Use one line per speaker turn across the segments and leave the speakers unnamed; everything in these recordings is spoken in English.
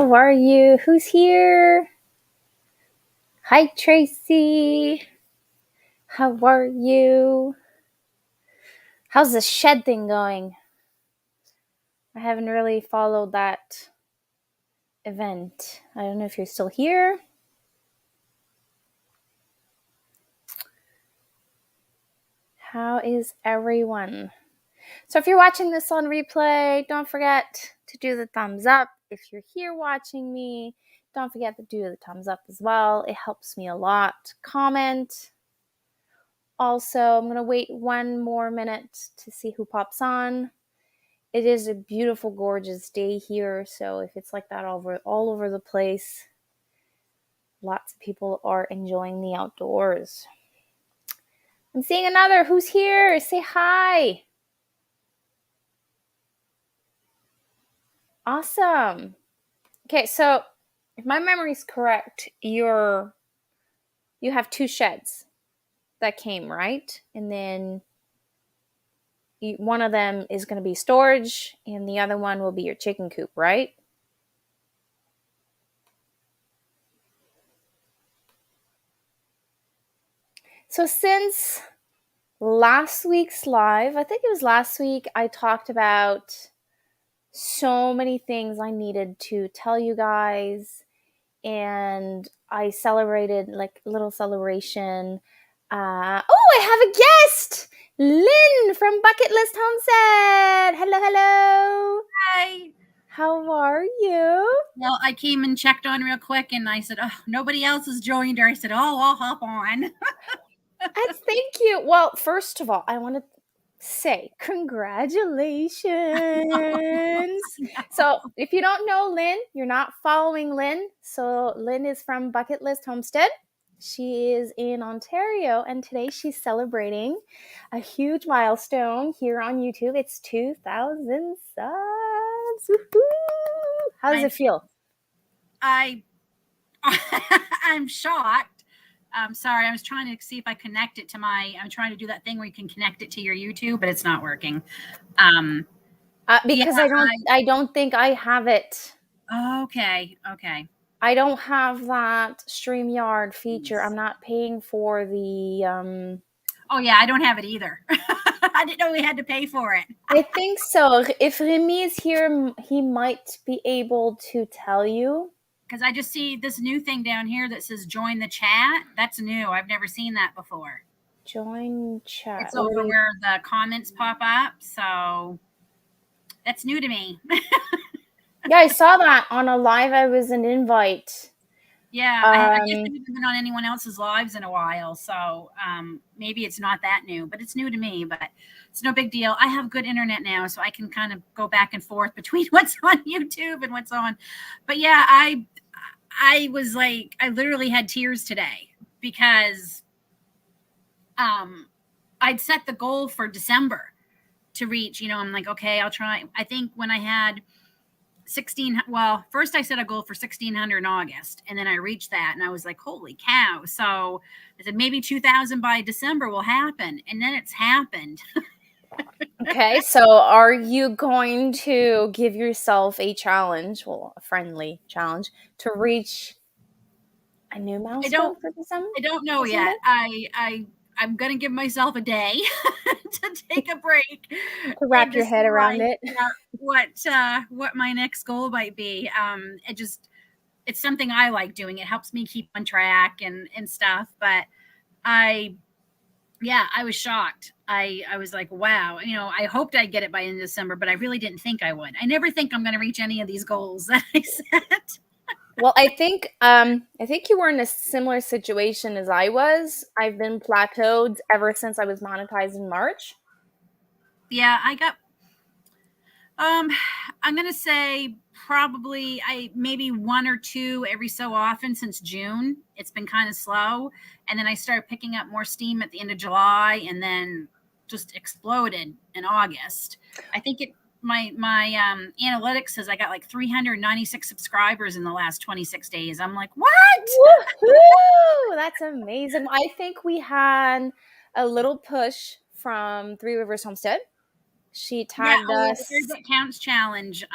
How are you? Who's here? Hi, Tracy. How are you? How's the shed thing going? I haven't really followed that event. I don't know if you're still here. How is everyone? So if you're watching this on replay, don't forget to do the thumbs up. If you're here watching me, don't forget to do the thumbs up as well. It helps me a lot. Comment. Also, I'm going to wait one more minute to see who pops on. It is a beautiful, gorgeous day here. So if it's like that all over the place, lots of people are enjoying the outdoors. I'm seeing another. Who's here? Say hi. Awesome. Okay, so if my memory is correct, you have two sheds that came, right? And then one of them is going to be storage, and the other one will be your chicken coop, right? So since last week's live, I think it was last week, I talked about so many things I needed to tell you guys, and I celebrated like a little celebration. I have a guest, Lynn from Bucket List Homestead. Hello.
Hi.
How are you?
Well, I came and checked on real quick, and I said, "Oh, nobody else has joined her." I said, "Oh, I'll hop on."
Thank you. Well, first of all, I want to say congratulations. So, if you don't know Lynn, you're not following Lynn. So, Lynn is from Bucket List Homestead. She is in Ontario, and today she's celebrating a huge milestone here on YouTube. It's 2,000 subs. Woo-hoo! How does it feel?
I'm shocked. I'm sorry. I was trying to see if I connect it to I'm trying to do that thing where you can connect it to your YouTube, but it's not working.
Because I don't think I have it.
Okay.
I don't have that StreamYard feature. I'm not paying for the.
Oh yeah, I don't have it either. I didn't know we had to pay for it.
I think so. If Remy is here, he might be able to tell you.
Because I just see this new thing down here that says "Join the chat." That's new. I've never seen that before.
Join chat.
It's over where the comments pop up, so that's new to me.
Yeah, I saw that on a live. I was an invite.
Yeah, I guess I haven't been on anyone else's lives in a while, so maybe it's not that new, but it's new to me. But it's no big deal. I have good internet now, so I can kind of go back and forth between what's on YouTube and what's on. But yeah, I was like, I literally had tears today because I'd set the goal for December to reach. I'm like, okay, I'll try. I think when I had first I set a goal for 1,600 in August, and then I reached that, and I was like, holy cow. So I said, maybe 2,000 by December will happen, and then it's happened.
Okay, so are you going to give yourself a challenge, a friendly challenge, to reach a new milestone for December?
I don't know yet. I'm going to give myself a day to take a break.
To wrap your head around it.
What my next goal might be. It's something I like doing. It helps me keep on track and stuff. But I was shocked. I was like, wow, I hoped I'd get it by end of December, but I really didn't think I would. I never think I'm going to reach any of these goals that I set.
Well, I think you were in a similar situation as I was. I've been plateaued ever since I was monetized in March.
Yeah, I got I'm going to say probably maybe one or two every so often since June. It's been kind of slow. And then I started picking up more steam at the end of July, and then just exploded in August. I think my analytics says I got like 396 subscribers in the last 26 days. I'm like, what?
Woohoo! That's amazing. I think we had a little push from Three Rivers Homestead. She tagged us.
The That Counts challenge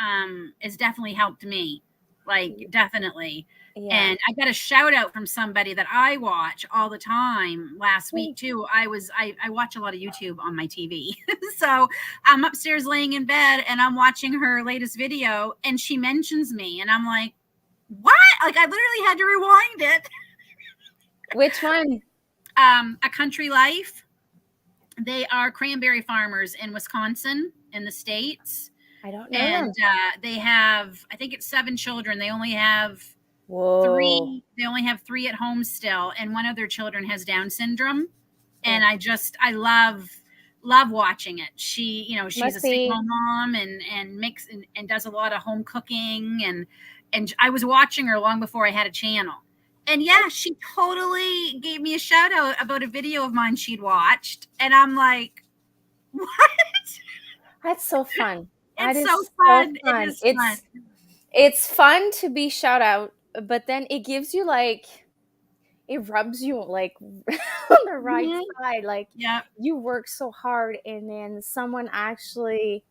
has definitely helped me. like definitely.
Yeah.
And I got a shout out from somebody that I watch all the time last week too. I watch a lot of YouTube on my TV. So I'm upstairs laying in bed and I'm watching her latest video and she mentions me and I'm like, what? Like I literally had to rewind it.
Which one?
A Country Life. They are cranberry farmers in Wisconsin in the States.
I don't know
And
them.
they have, I think it's 7 children. They only have
Whoa.
three at home still, and one of their children has Down syndrome. And
Oh,
I love watching it. She's a
must be.
stay-at-home mom and makes and does a lot of home cooking and I was watching her long before I had a channel. And yeah, she totally gave me a shout out about a video of mine she'd watched. And I'm like, what?
That's so fun. That
It's so
is so
fun. It
fun.
is fun.
It's fun to be shout out, but then it gives you like it rubs you like on the right
Mhm.
side. Like
Yeah.
you work so hard and then someone actually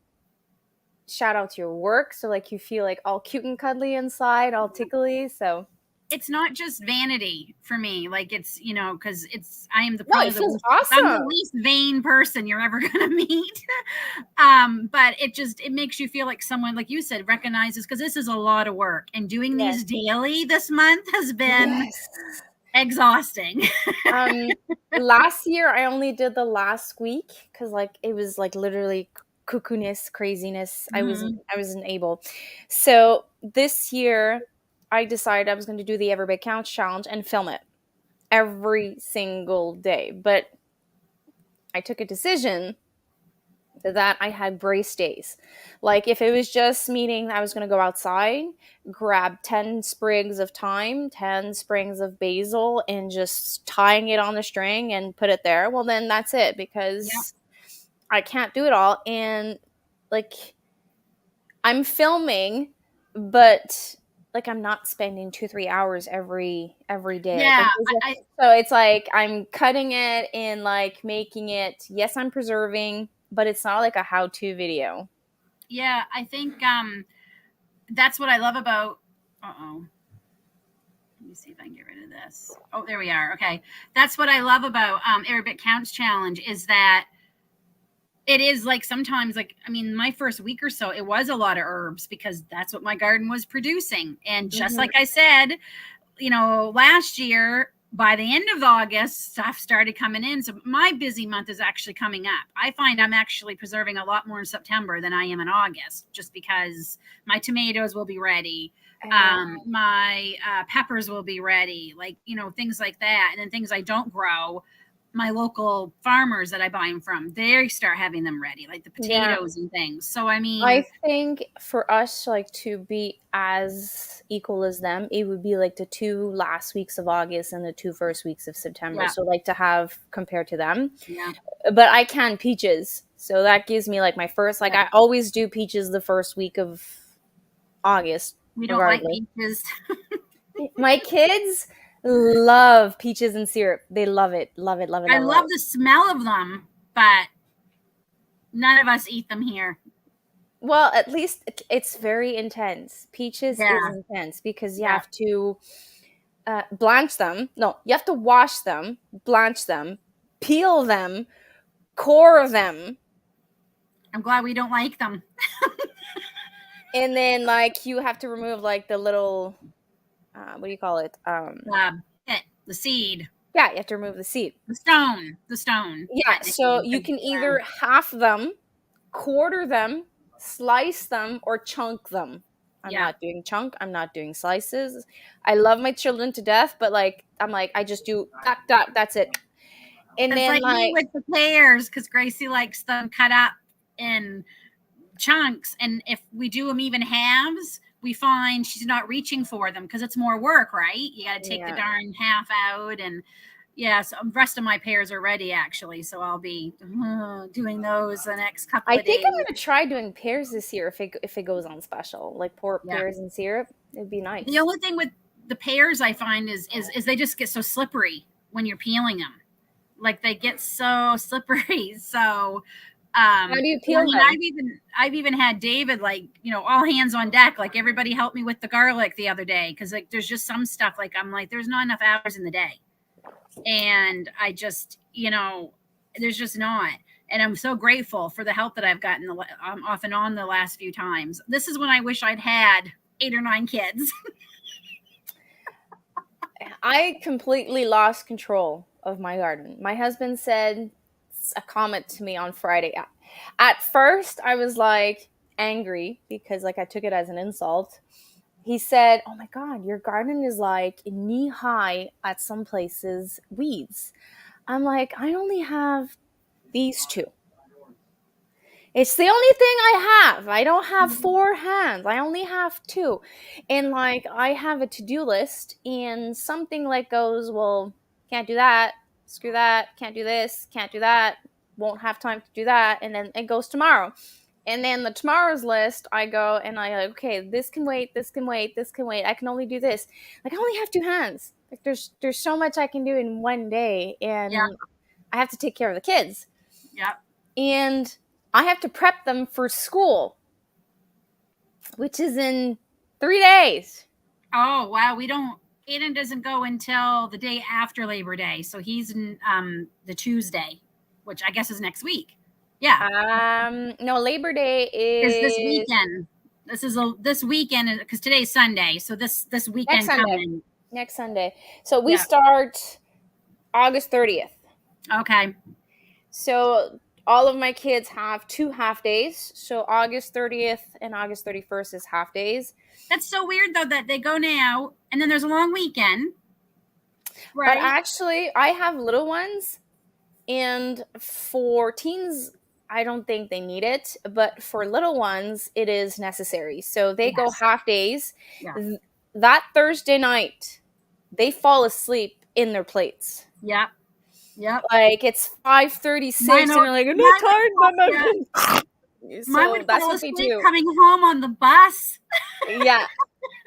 shout out to your work. So like you feel like all cute and cuddly inside, all tickly. So
It's not just vanity for me. Like it's, because I am
no,
probably
it feels
I'm the
awesome.
least vain person you're ever gonna meet. But it makes you feel like someone, like you said, recognizes because this is a lot of work. And doing
Yes.
these daily this month has been
Yes.
exhausting.
Last year I only did the last week because like it was like literally cuckoo-ness, craziness. I wasn't
Mhm.
I wasn't able. So this year I decided I was going to do the Every Bit Counts challenge and film it every single day. But I took a decision that I had brace days. Like if it was just meaning I was going to go outside, grab 10 sprigs of thyme, 10 sprigs of basil, and just tying it on the string and put it there, well, then that's it
Yeah.
because I can't do it all. And like I'm filming, but like I'm not spending 2-3 hours every day. Like
Yeah.
so it's like I'm cutting it and like making it. Yes, I'm preserving, but it's not like a how-to video.
Yeah, I think that's what I love about. Uh-oh. Let me see if I can get rid of this. Oh, there we are. Okay. That's what I love about Every Bit Counts Challenge is that it is like sometimes like I mean my first week or so it was a lot of herbs because that's what my garden was producing. And just
Mhm.
like I said, last year by the end of August, stuff started coming in. So my busy month is actually coming up. I find I'm actually preserving a lot more in September than I am in August, just because my tomatoes will be ready. My peppers will be ready, like, things like that. And then things I don't grow, my local farmers that I buy them from, they start having them ready, like the
Yeah.
potatoes and things. So, I
I
mean,
think for us like to be as equal as them, it would be like the 2 last weeks of August and the 2 first weeks of September.
yeah,
So like to have compared to them.
yeah,
But I can peaches. So that gives me like my first like
yeah.
I always do peaches the first week of August
We don't like
regardless.
peaches.
My kids love peaches and syrup. They love it. Love it. Love it.
I
Love
love
it.
the smell of them, but none of us eat them here.
Well, at least it's very intense. Peaches is
Yeah,
intense because you
yeah.
have to blanch them. No, you have to wash them, blanch them, peel them, core them,
I'm glad we don't like them.
and then like you have to remove like the little what do you call it?
The seed,
Yeah, you have to remove the seed.
the stone,
Yeah, so
technically.
you can either half them, quarter them, slice them, or chunk them. I'm
Yeah.
not doing chunk. I'm not doing slices. I love my children to death, but like I'm like I just do that. That's it. And
It's
then
like me
like
with the pears because Gracie likes them cut up in chunks. And if we do them even halves, we find she's not reaching for them because it's more work, right? You got to take the
yeah,
darn half out. And yeah, so the rest of my pears are ready actually. So I'll be doing those the next couple
I
of
think I'm
days.
gonna try doing pears this year if it goes on special, like pork
Yeah.
pears and syrup. It'd be
The
nice.
only thing with the pears I find is they just get so slippery when you're peeling them. Like they get so slippery. So
How do you
I
peel
mean,
them?
I've even had David, like, all hands on deck. Like, everybody helped me with the garlic the other day, because like there's just some stuff, like, I'm like, there's not enough hours in the day, and I just, there's just not. And I'm so grateful for the help that I've gotten off and on the last few times. This is when I wish I'd had 8 or 9 kids.
I completely lost control of my garden. My husband said a comment to me on Friday. At first, I was like angry because like I took it as an insult. He said, "Oh my god, your garden is like knee high at some places weeds." I'm like, "I only have these two. It's the only thing I have. I don't have 4 hands. I only have two." And like I have a to-do list and something like goes, well, can't do that, screw that, can't do this, can't do that, won't have time to do that, and then it goes tomorrow. And then the tomorrow's list, I go and I like, okay, this can wait, this can wait, this can wait. I can only do this. Like I only have 2 hands. Like there's so much I can do in one day,
Yeah,
and I have to take care of the kids.
yeah.
And I have to prep them for school, which is in 3 days.
Oh wow, we don't. Aiden doesn't go until the day after Labor Day, so he's in the Tuesday, which I guess is next week. Yeah,
No, Labor Day
is this
is
weekend. This weekend, because today's Sunday, so this
next
weekend
Sunday.
coming.
Next Sunday. So we
Yeah.
start August 30th.
Okay.
So all of my kids have 2 half days. So August 30th and August 31st is half days.
That's so weird though that they go now and then there's a long weekend,
But
right?
actually, I have little ones, and for teens, I don't think they need it, but for little ones, it is necessary. So they go
Yes.
half days.
Yeah.
That Thursday night, they fall asleep in their plates.
Yep. Yep.
Like it's
Mine
5:36, and
would
they're like, "I'm not
mine would
tired,
fall, yeah.
Mama."
Mine
So
would
that's
fall
what they
asleep
do.
coming home on the bus.
Yeah,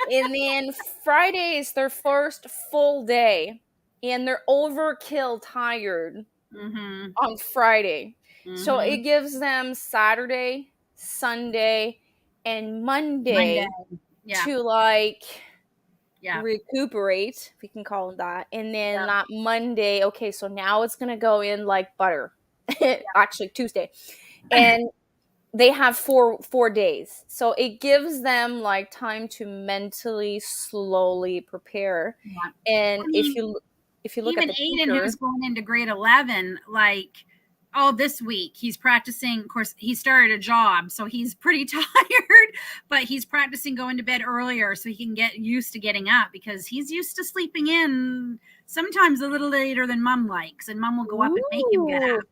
and then Friday is their first full day, and they're overkill tired
Mm-hmm.
on Friday. So it
Mm-hmm.
gives them Saturday, Sunday, and
Monday.
Monday
Yeah.
to like
Yeah.
recuperate, if we can call it that. And then
Yeah.
that Monday, okay, so now it's going to go in like butter. Actually, Tuesday. And they have four days. So it gives them like time to mentally slowly prepare.
Yeah.
And
I mean,
if you look at
even
the
Aiden,
teacher,
who's going into grade 11, like, oh, this week he's practicing. Of course, he started a job, so he's pretty tired, but he's practicing going to bed earlier so he can get used to getting up, because he's used to sleeping in sometimes a little later than mom likes, and mom will go up and make him get
ooh,
up.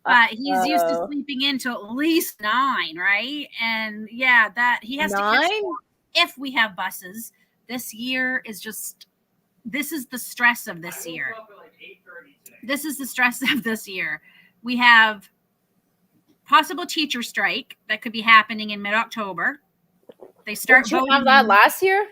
But he's used to
uh,
sleeping in till at least 9, right? And yeah, that he has to catch
9.
if we have buses. This year is just, this is the stress of this year. This is the stress of this year. We have possible teacher strike that could be happening in mid-October. They start
Didn't you have that
voting.
last year?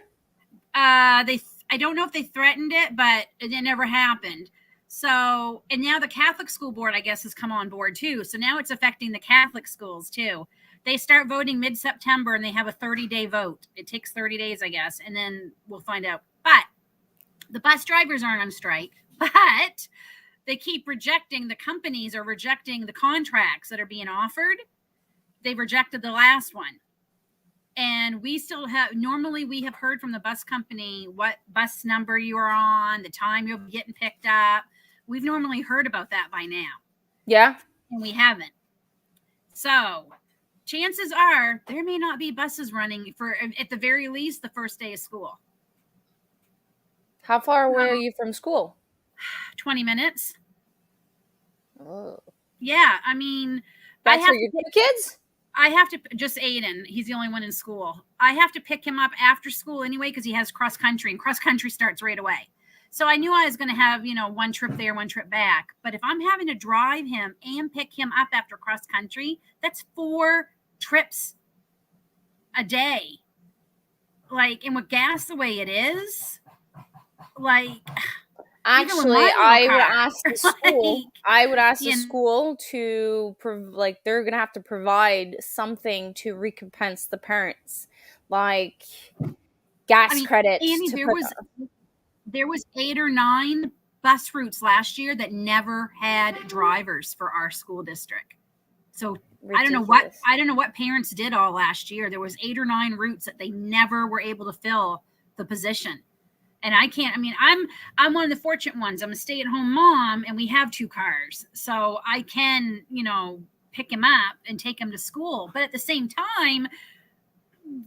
I don't know if they threatened it, but it never happened. So, and now the Catholic school board, I guess, has come on board too. So now it's affecting the Catholic schools too. They start voting mid-September and they have a 30-day vote. It takes 30 days, I guess, and then we'll find out. But the bus drivers aren't on strike, but they keep rejecting, the companies are rejecting the contracts that are being offered. They've rejected the last one. And we still have, normally we have heard from the bus company what bus number you are on, the time you'll be getting picked up. We've normally heard about that by now.
Yeah.
And we haven't. So chances are there may not be buses running for, at the very least, the first day of school.
How far away are you from school?
20 minutes.
Oh.
Yeah, I mean,
That's for your 2 kids?
I have to, just Aiden, he's the only one in school. I have to pick him up after school anyway, because he has cross country, and cross country starts right away. So I knew I was going to have, 1 trip there, 1 trip back. But if I'm having to drive him and pick him up after cross country, that's 4 trips a day. Like, and with gas the way it is, like, Even with
Actually,
my little
I would
car.
ask the school.
Like,
I would ask the
you know,
school to like they're gonna have to provide something to recompense the parents, like
I
gas
mean,
credits
Annie,
to
there
put.
was 8 or 9 bus routes last year that never had drivers for our school district. So
Ridiculous.
I don't know what parents did all last year. There was 8 or 9 routes that they never were able to fill the position. And I can't, I mean, I'm one of the fortunate ones. I'm a stay-at-home mom and we have 2 cars. So I can, pick him up and take him to school. But at the same time,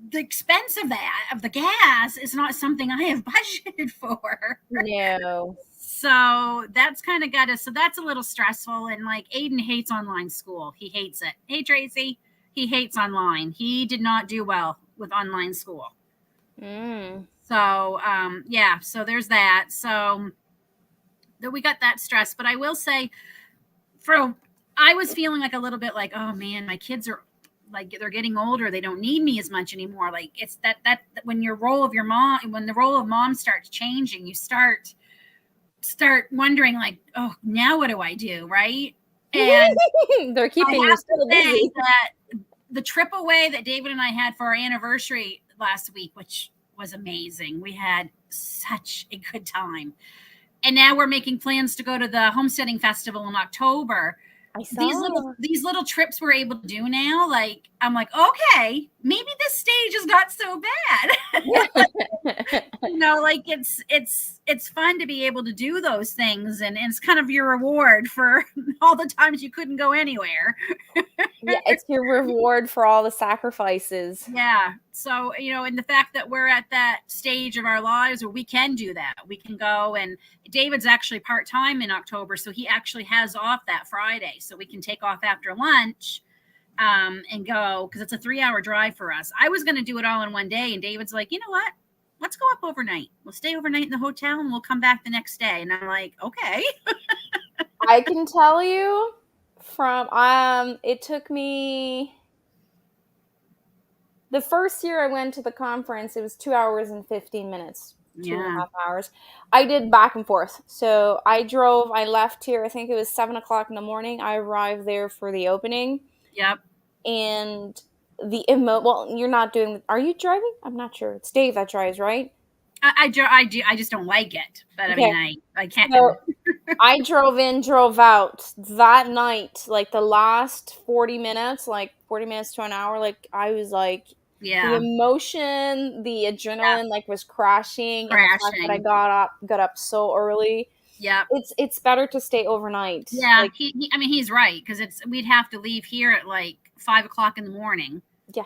the expense of the gas is not something I have budgeted for.
No.
So that's kind of got us. So that's a little stressful. And like Aiden hates online school. He hates it. Hey, Tracy, he hates online. He did not do well with online school.
Mm.
So, yeah, so there's that. So that we got that stress. But I will say, I was feeling like a little bit like, oh man, my kids are like they're getting older, they don't need me as much anymore. Like it's that when the role of mom starts changing, you start wondering like, oh, now what do I do, right? And
They're
I
keeping you
have to
still
say
busy.
that the trip away that David and I had for our anniversary last week, which was amazing, we had such a good time. And now we're making plans to go to the homesteading festival in October.
I
these little
saw.
these little trips we're able to do now, like I'm like, okay, maybe this stage is not so bad. Like it's fun to be able to do those things, and it's kind of your reward for all the times you couldn't go anywhere.
Yeah, it's your reward for all the sacrifices.
Yeah. So, and the fact that we're at that stage of our lives where we can do that, we can go. And David's actually part time in October. So he actually has off that Friday. So we can take off after lunch and go because it's a 3-hour drive for us. I was going to do it all in one day. And David's like, you know what? Let's go up overnight. We'll stay overnight in the hotel and we'll come back the next day. And I'm like, okay.
I can tell you from it took me the first year I went to the conference, it was 2 hours and 15 minutes, two and a
Yeah.
half hours. I did back and forth. So I left here, I think it was 7 o'clock in the morning. I arrived there for the opening.
Yep.
And well, you're not doing, are you driving? I'm not sure. It's Dave that drives, right?
I do. I just don't like it. But I
Okay.
mean, I can't.
So I drove in, drove out that night, like the last 40 minutes, like 40 minutes to an hour. Like I was like, the
Yeah.
emotion, the
Yeah.
adrenaline, like was crashing, and the fact that I
Crashing.
got up so early.
Yep.
It's better to stay overnight.
Yeah.
Like,
I mean, he's right because we'd have to leave here at like 5 o'clock in the morning
yeah,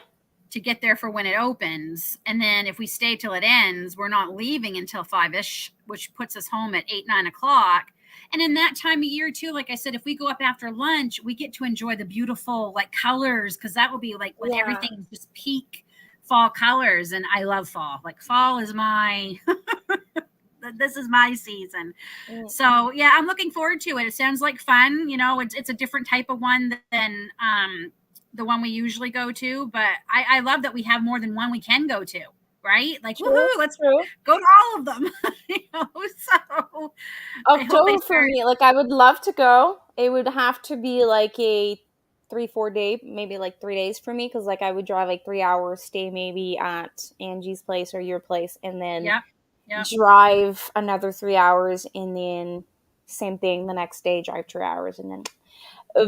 to get there for when it opens, and then if we stay till it ends, we're not leaving until 5ish, which puts us home at 8, 9 o'clock. And in that time of year too, like I said, if we go up after lunch, we get to enjoy the beautiful like colors because that will be like when
yeah.
everything is just peak fall colors. And I love fall. Like fall is my this is my season.
Mm.
So yeah, I'm looking forward to it. It sounds like fun. It's a different type of one than the one we usually go to, but I love that we have more than one we can go to, right? Like,
True,
woohoo, let's
true.
go to all of them. So I hope they
October for
start.
me, like I would love to go. It would have to be like a 3 4 day, maybe like 3 days for me, because like I would drive like 3 hours, stay maybe at Angie's place or your place, and then
Yep. Yep.
drive another 3 hours, and then same thing the next day, drive 2 hours, and then.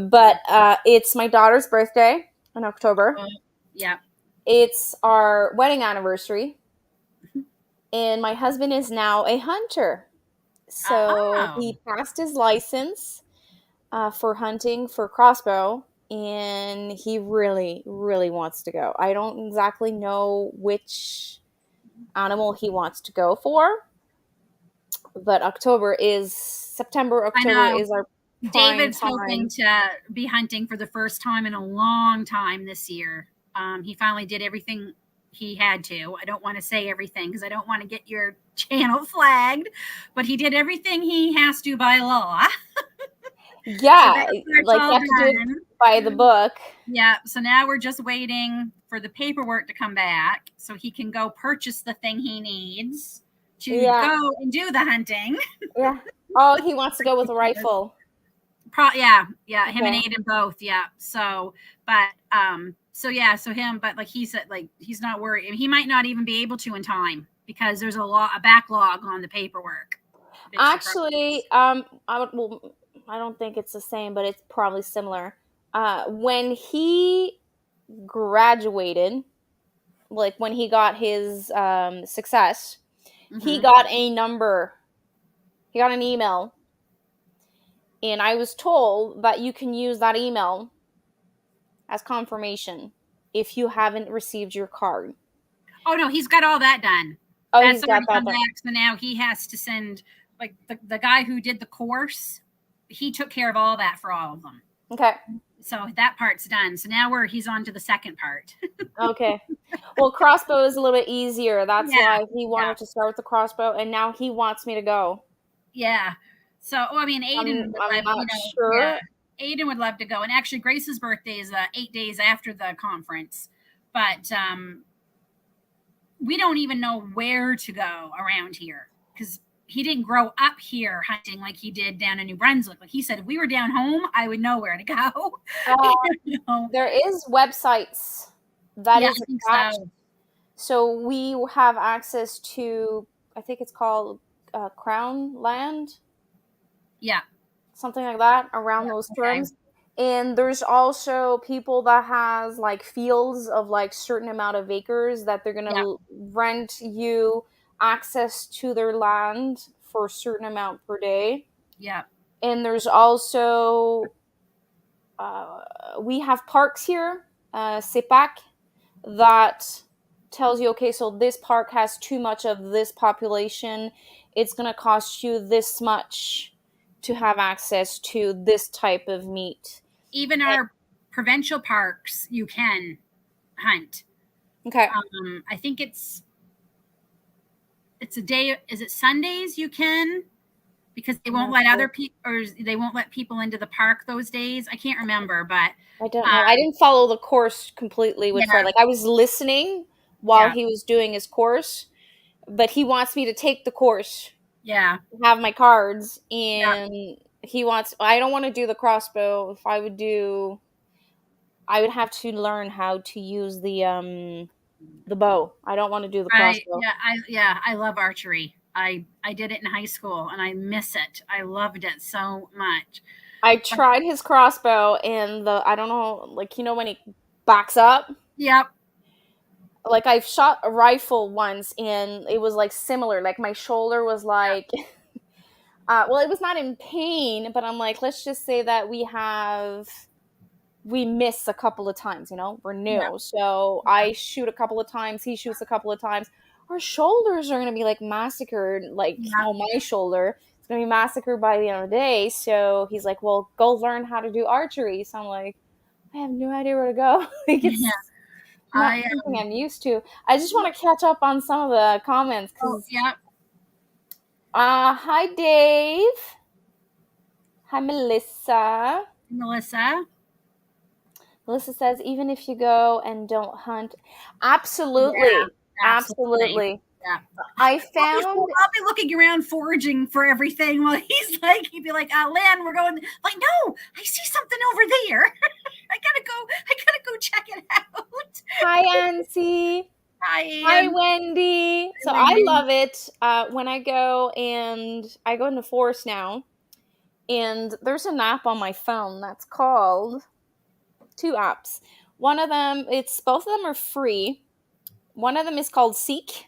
But it's my daughter's birthday in October.
Yep.
It's our wedding anniversary, and my husband is now a hunter. So
Oh,
he passed his license for hunting for crossbow, and he really, really wants to go. I don't exactly know which animal he wants to go for, but
I
October
know.
is our prime
David's hoping
time.
to be hunting for the first time in a long time this year. He finally did everything he had to. I don't want to say everything because I don't want to get your channel flagged, but he did everything he has to by law. So
Yeah,
that part's
like you
all
have to do it
done.
by the book.
Yeah. So now we're just waiting for the paperwork to come back so he can go purchase the thing he needs to
Yeah.
go and do the hunting.
Yeah. Oh, he wants to go with a rifle.
Yeah, him and
Okay.
Aiden both, yeah. So, but so yeah, so him, but like he said, like he's not worried. I mean, he might not even be able to in time because there's a backlog on the paperwork. Fix your
Actually, well, I don't think it's the same, but it's probably similar. When he graduated, like when he got his success, he
Mm-hmm.
got a number. He got an email, and I was told that you can use that email as confirmation if you haven't received your card.
Oh no, he's got all that done.
Oh,
That's
he's got
already
that
come
done.
back. So now he has to send like the guy who did the course. He took care of all that for all of them.
Okay.
So that part's done. So now he's on to the second part.
Okay. Well, crossbow is a little bit easier. That's
Yeah,
why he
yeah,
wanted to start with the crossbow, and now he wants me to go.
yeah. So, I mean, Aiden would
I'm
love,
not
yeah,
sure.
Aiden would love to go. And actually, Grace's birthday is 8 days after the conference, but we don't even know where to go around here because he didn't grow up here hunting like he did down in New Brunswick. Like he said, if we were down home, I would know where to go.
Uh,
You know?
there is websites that
Yeah,
is
I think
attached,
so.
so we have access to. I think it's called Crown Land,
Yeah,
something like that, around
yeah,
those
okay,
terms. And there's also people that has like fields of like certain amount of acres that they're
yeah,
gonna rent you access to their land for a certain amount per day.
yeah.
And there's also we have parks here, CEPAC, that tells you, okay, so this park has too much of this population. It's going to cost you this much to have access to this type of meat.
Even our provincial parks, you can hunt.
Okay.
I think it's a day. Is it Sundays you can? Because they
I'm
won't
not
let
sure.
other people, or they won't let people into the park those days. I can't remember, but
I don't know. I
um,
didn't follow the course completely with Fred.
yeah,
Like I was listening while
yeah,
he was doing his course, but he wants me to take the course,
yeah,
have my cards,
yeah.
and he wants. I don't want to do the crossbow. If I would do, I would have to learn how to use the bow. I don't want to do the crossbow.
I love archery. I did it in high school and I miss it. I loved it so much.
I
But,
tried his crossbow, and the I don't know, like when he backs up.
yep,
Like I've shot a rifle once, and it was like similar. Like my shoulder was like, well, it was not in pain, but I'm like, let's just say that we miss a couple of times. We're
yep,
new, so
yeah,
I shoot a couple of times, he shoots a couple of times. Our shoulders are gonna be like massacred. Like,
yeah,
well, my shoulder is gonna be massacred by the end of the day. So he's like, well, go learn how to do archery. So I'm like, I have no idea where to go. Like
yeah.
it's not
I
something I'm used to. I just want to catch up on some of the comments
oh
because
yeah,
hi Dave, hi Melissa.
Melissa.
Melissa says, even if you go and don't hunt,
Yeah,
absolutely,
absolutely.
absolutely.
Yeah.
I found,
I'll be looking around foraging for everything while he'd be like, Lynn, we're going. Like, no, I see something over there. I gotta go check it out.
hi Ancy,
Hi,
hi
Ian.
Wendy.
Hi,
So I
Wendy.
love it when I go in the forest now, and there's an app on my phone that's called two apps. One of them, it's both of them are free. One of them is called Seek,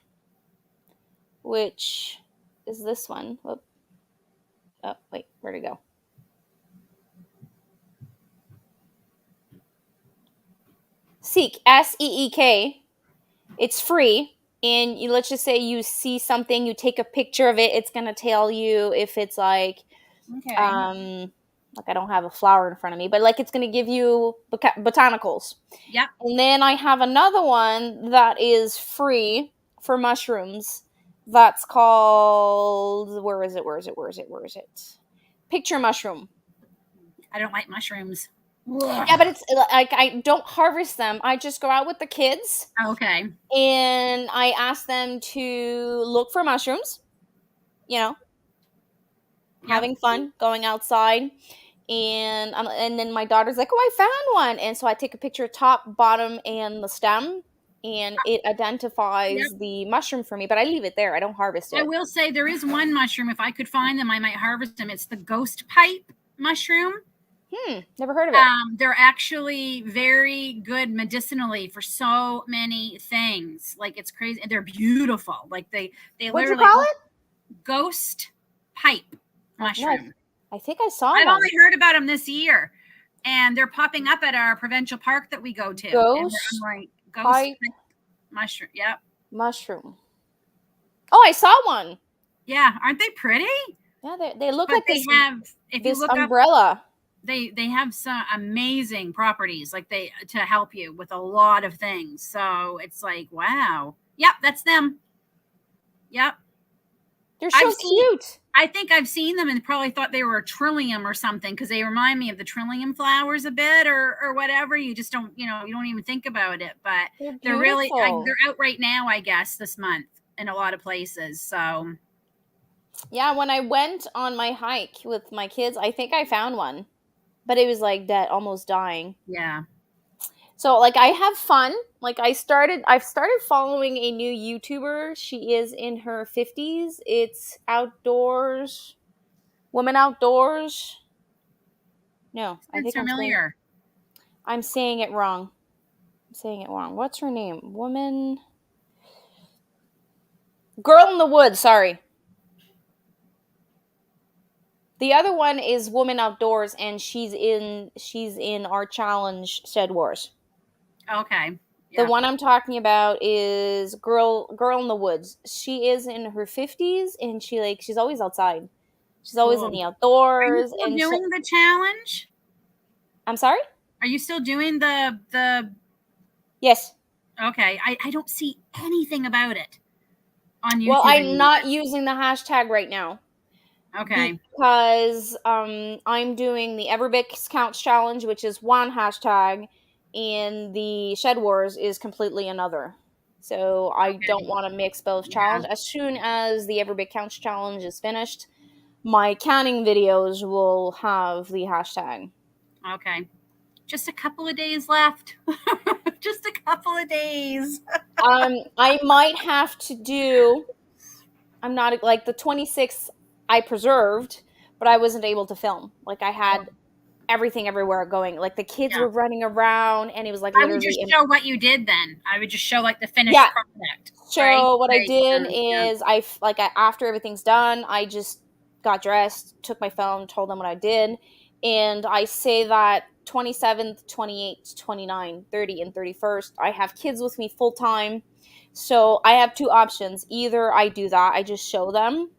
which is this one. Whoop. Oh, wait, where'd it go? Seek, Seek. It's free. And let's just say you see something, you take a picture of it, it's going to tell you if it's
Okay.
um, like I don't have a flower in front of me, but like it's going to give you botanicals.
Yep.
And then I have another one that is free for mushrooms. That's called, where is it? Picture mushroom.
I don't like mushrooms.
Yeah, but it's like I don't harvest them. I just go out with the kids
Okay.
and I ask them to look for mushrooms, you know,
Yep.
having fun, going outside. And then my daughter's like, "Oh, I found one." And so I take a picture top, bottom, and the stem, and it
Yep.
identifies the mushroom for me, but I leave it there. I don't harvest
I
it.
will say there is one mushroom. If I could find them, I might harvest them. It's the ghost pipe mushroom.
Never heard of it.
They're actually very good medicinally for so many things. Like it's crazy. And they're beautiful. Like they
What'd you
literally
call
look
it?
ghost pipe
Oh, no,
mushroom.
I think I saw
I've only
one.
heard about them this year, and they're popping up at our provincial park that we go to. And I'm
Ghost
like, ghost
pipe
pipe mushroom. Yep.
mushroom. Oh, I saw one.
Yeah. Aren't they pretty?
Yeah, they look
But
like
they
this
have, if you
this
look up,
umbrella.
they have some amazing properties, like they to help you with a lot of things. So it's like, wow. Yep, that's them. Yep.
They're
I've
so
seen
cute.
I think I've seen them and probably thought they were a trillium or something because they remind me of the trillium flowers a bit or whatever. You just don't, you don't even think about it. But
They're
they're really,
beautiful.
they're out right now, I guess, this month in a lot of places. So,
Yeah, when I went on my hike with my kids, I think I found one, but it was like dead, almost dying.
yeah.
So like I have fun. Like I've started following a new YouTuber. She is in her 50s. It's outdoors, woman outdoors. No, I
It's
think
familiar.
I'm saying it wrong. I'm saying it wrong. What's her name? Woman Girl in the Woods, sorry. The other one is Woman Outdoors, and she's in our challenge Shed Wars.
Okay.
The
Yeah.
one I'm talking about is Girl in the Woods. She is in her 50s and she's always outside. She's always in
Cool.
the
Are you
outdoors
still doing the challenge?
I'm sorry?
Are you still doing the
Yes.
okay. I don't see anything about it on
Well,
YouTube
I'm
anymore.
not using the hashtag right now
Okay.
because I'm doing the Everbix Counts challenge, which is one hashtag, and the Shed Wars is completely another. So I don't
Okay.
want to mix both
Yeah.
challenge. As soon as the Everbig Counts challenge is finished, my canning videos will have the hashtag.
Okay. Just a couple of days left. Just a couple of days.
I might have to do. I'm not like the 26th. I preserved, but I wasn't able to film. Like I
Oh,
had everything everywhere going. Like the kids
yeah.
were running around, and it was like
I would
literally.
just show what you did then. I would just show like the finished
Yeah.
product, right?
So what I
Like,
did
yeah.
is after everything's done, I just got dressed, took my phone, told them what I did, and I say that 27th, 28th, 29th, 30th, and 31st, I have kids with me full time. So I have two options. Either I do that, I just show them,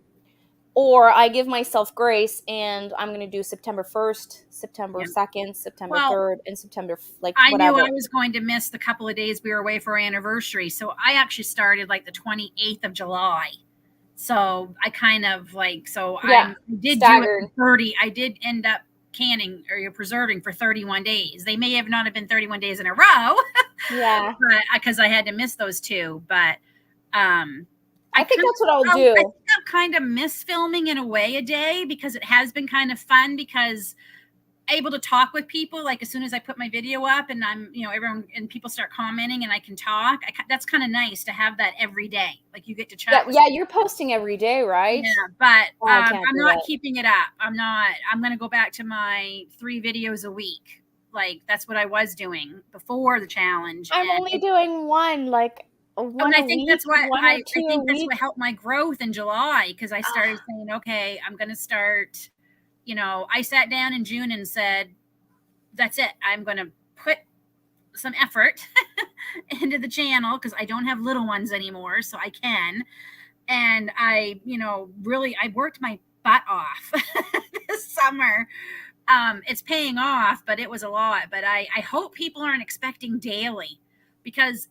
or I give myself grace and I'm going to do September 1st, September
Yeah.
2nd, September
Well,
3rd, and September like
I knew
whatever.
I was going to miss the couple of days we were away for our anniversary. So I actually started like the 28th of July. So I kind of like, so
Yeah,
I did do it for
staggered.
30. I did end up canning or you're preserving for 31 days. They may have not have been 31 days in a row,
Yeah.
but because I had to miss those two. But um,
I think that's what I'll do.
think I've kind of miss filming in a way a day because it has been kind of fun because able to talk with people like as soon as I put my video up and I'm everyone and people start commenting and I can talk. That's kind of nice to have that every day. Like you get to
Yeah,
chat with
yeah,
someone.
you're posting every day, right?
Yeah, but
Oh, I can't
I'm
do
not
that.
keeping it up. I'm going to go back to my 3 videos a week. Like that's what I was doing before the challenge.
I'm only doing one, like
And
one
I
a
think
week,
that's what
one or
I
two a
think that's
week.
what helped my growth in July because I
Ah,
started saying, okay, I'm going to start. I sat down in June and said, that's it. I'm going to put some effort into the channel because I don't have little ones anymore, so I can. And I, really, I worked my butt off this summer. It's paying off, but it was a lot. But I hope people aren't expecting daily because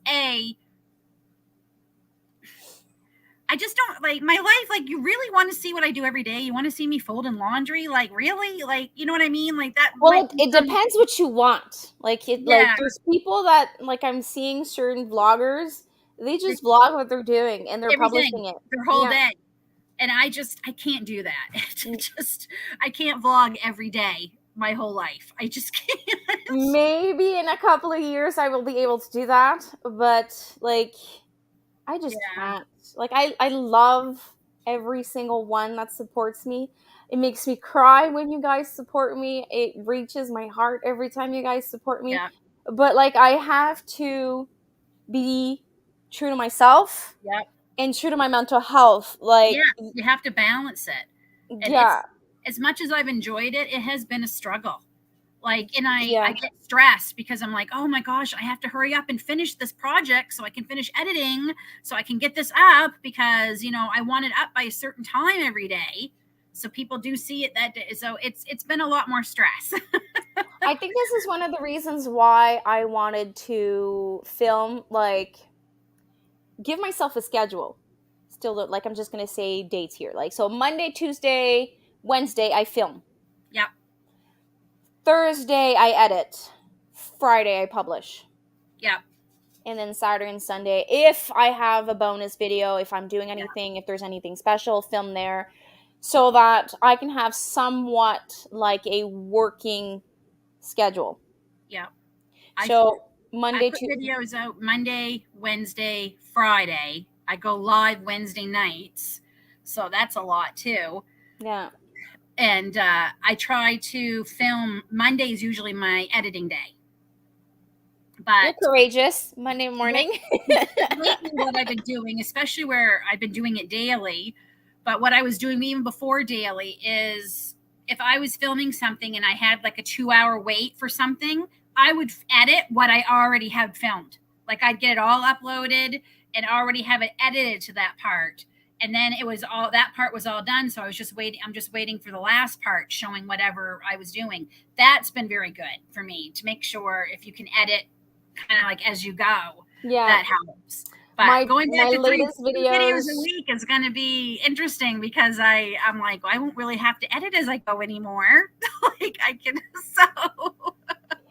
I just don't like my life. Like, you really want to see what I do every day? You want to see me folding laundry? Like, really? Like, you know what I mean? Like, that
Well,
might
it, it
become,
depends what you want. Like
yeah,
there's people that like I'm seeing certain vloggers, they just vlog what they're doing and they're
everything,
publishing it.
their whole
Yeah.
day. And I can't do that. I can't vlog every day my whole life. I just can't.
Maybe in a couple of years I will be able to do that, but like I just
Yeah,
can't. Like I love every single one that supports me. It makes me cry when you guys support me. It reaches my heart every time you guys support me.
yeah,
But like I have to be true to myself
yeah,
and true to my mental health. Like
yeah. You have to balance it, and
yeah,
it's as much as I've enjoyed it, it has been a struggle. Like, and I
yeah.
get stressed because I'm like, oh my gosh, I have to hurry up and finish this project so I can finish editing, so I can get this up, because I want it up by a certain time every day, so people do see it that day. So it's been a lot more stress.
I think this is one of the reasons why I wanted to film, like give myself a schedule. Still, like I'm just gonna say dates here. Like so, Monday, Tuesday, Wednesday, I film.
Yep,
Thursday, I edit. Friday, I publish.
yep,
And then Saturday and Sunday, if I have a bonus video, if I'm doing
yep,
anything, if there's anything special, film there so that I can have somewhat like a working schedule.
yep. I
So
I
Monday
put
to
videos out Monday, Wednesday, Friday. I go live Wednesday nights, so that's a lot too.
yeah,
And I try to film. Monday is usually my editing day,
you're
but
courageous. Monday morning.
lately what I've been doing, especially where I've been doing it daily, but what I was doing even before daily is, if I was filming something and I had like a 2 hour wait for something, I would edit what I already had filmed. Like, I'd get it all uploaded and already have it edited to that part. And then that part was all done. So I'm just waiting for the last part showing whatever I was doing. That's been very good for me to make sure if you can edit kind of like as you go,
Yeah.
that helps. But going
My
back to three,
latest
two videos a
videos.
week is going to be interesting, because I'm like, I won't really have to edit as I go anymore. Like, I can, so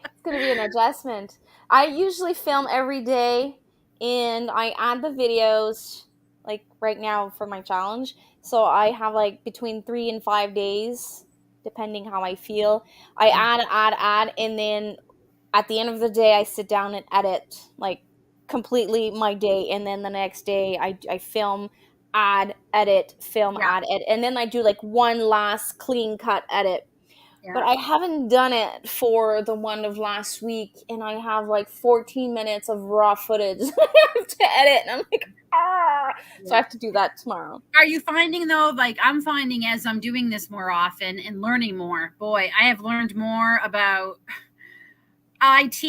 It's gonna be an adjustment. I usually film every day and I add the videos like right now for my challenge. So I have like between 3 and 5 days, depending how I feel. I add, and then at the end of the day, I sit down and edit like completely my day, and then the next day I film, add, edit, film,
yeah,
add, edit, and then I do like one last clean cut edit. But
yeah,
I haven't done it for the one of last week, and I have like 14 minutes of raw footage I have to edit, and I'm like, ah. So I
yeah.
have to do that tomorrow.
Are you finding though, like I'm finding as I'm doing this more often and learning more, boy, I have learned more about IT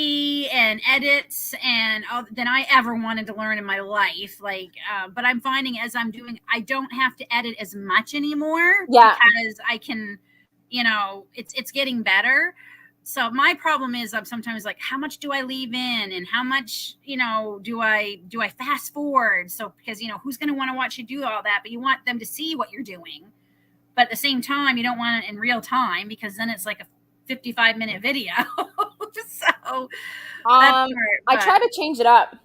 and edits and all than I ever wanted to learn in my life. Like, but I'm finding as I'm doing, I don't have to edit as much anymore,
Yeah,
because I can, it's getting better. So my problem is I'm sometimes like, how much do I leave in, and how much, do I fast forward? So, because who's going to want to watch you do all that, but you want them to see what you're doing. But at the same time, you don't want it in real time, because then it's like a 55-minute video. So that's
um,
hard,
I
but
try to change it up.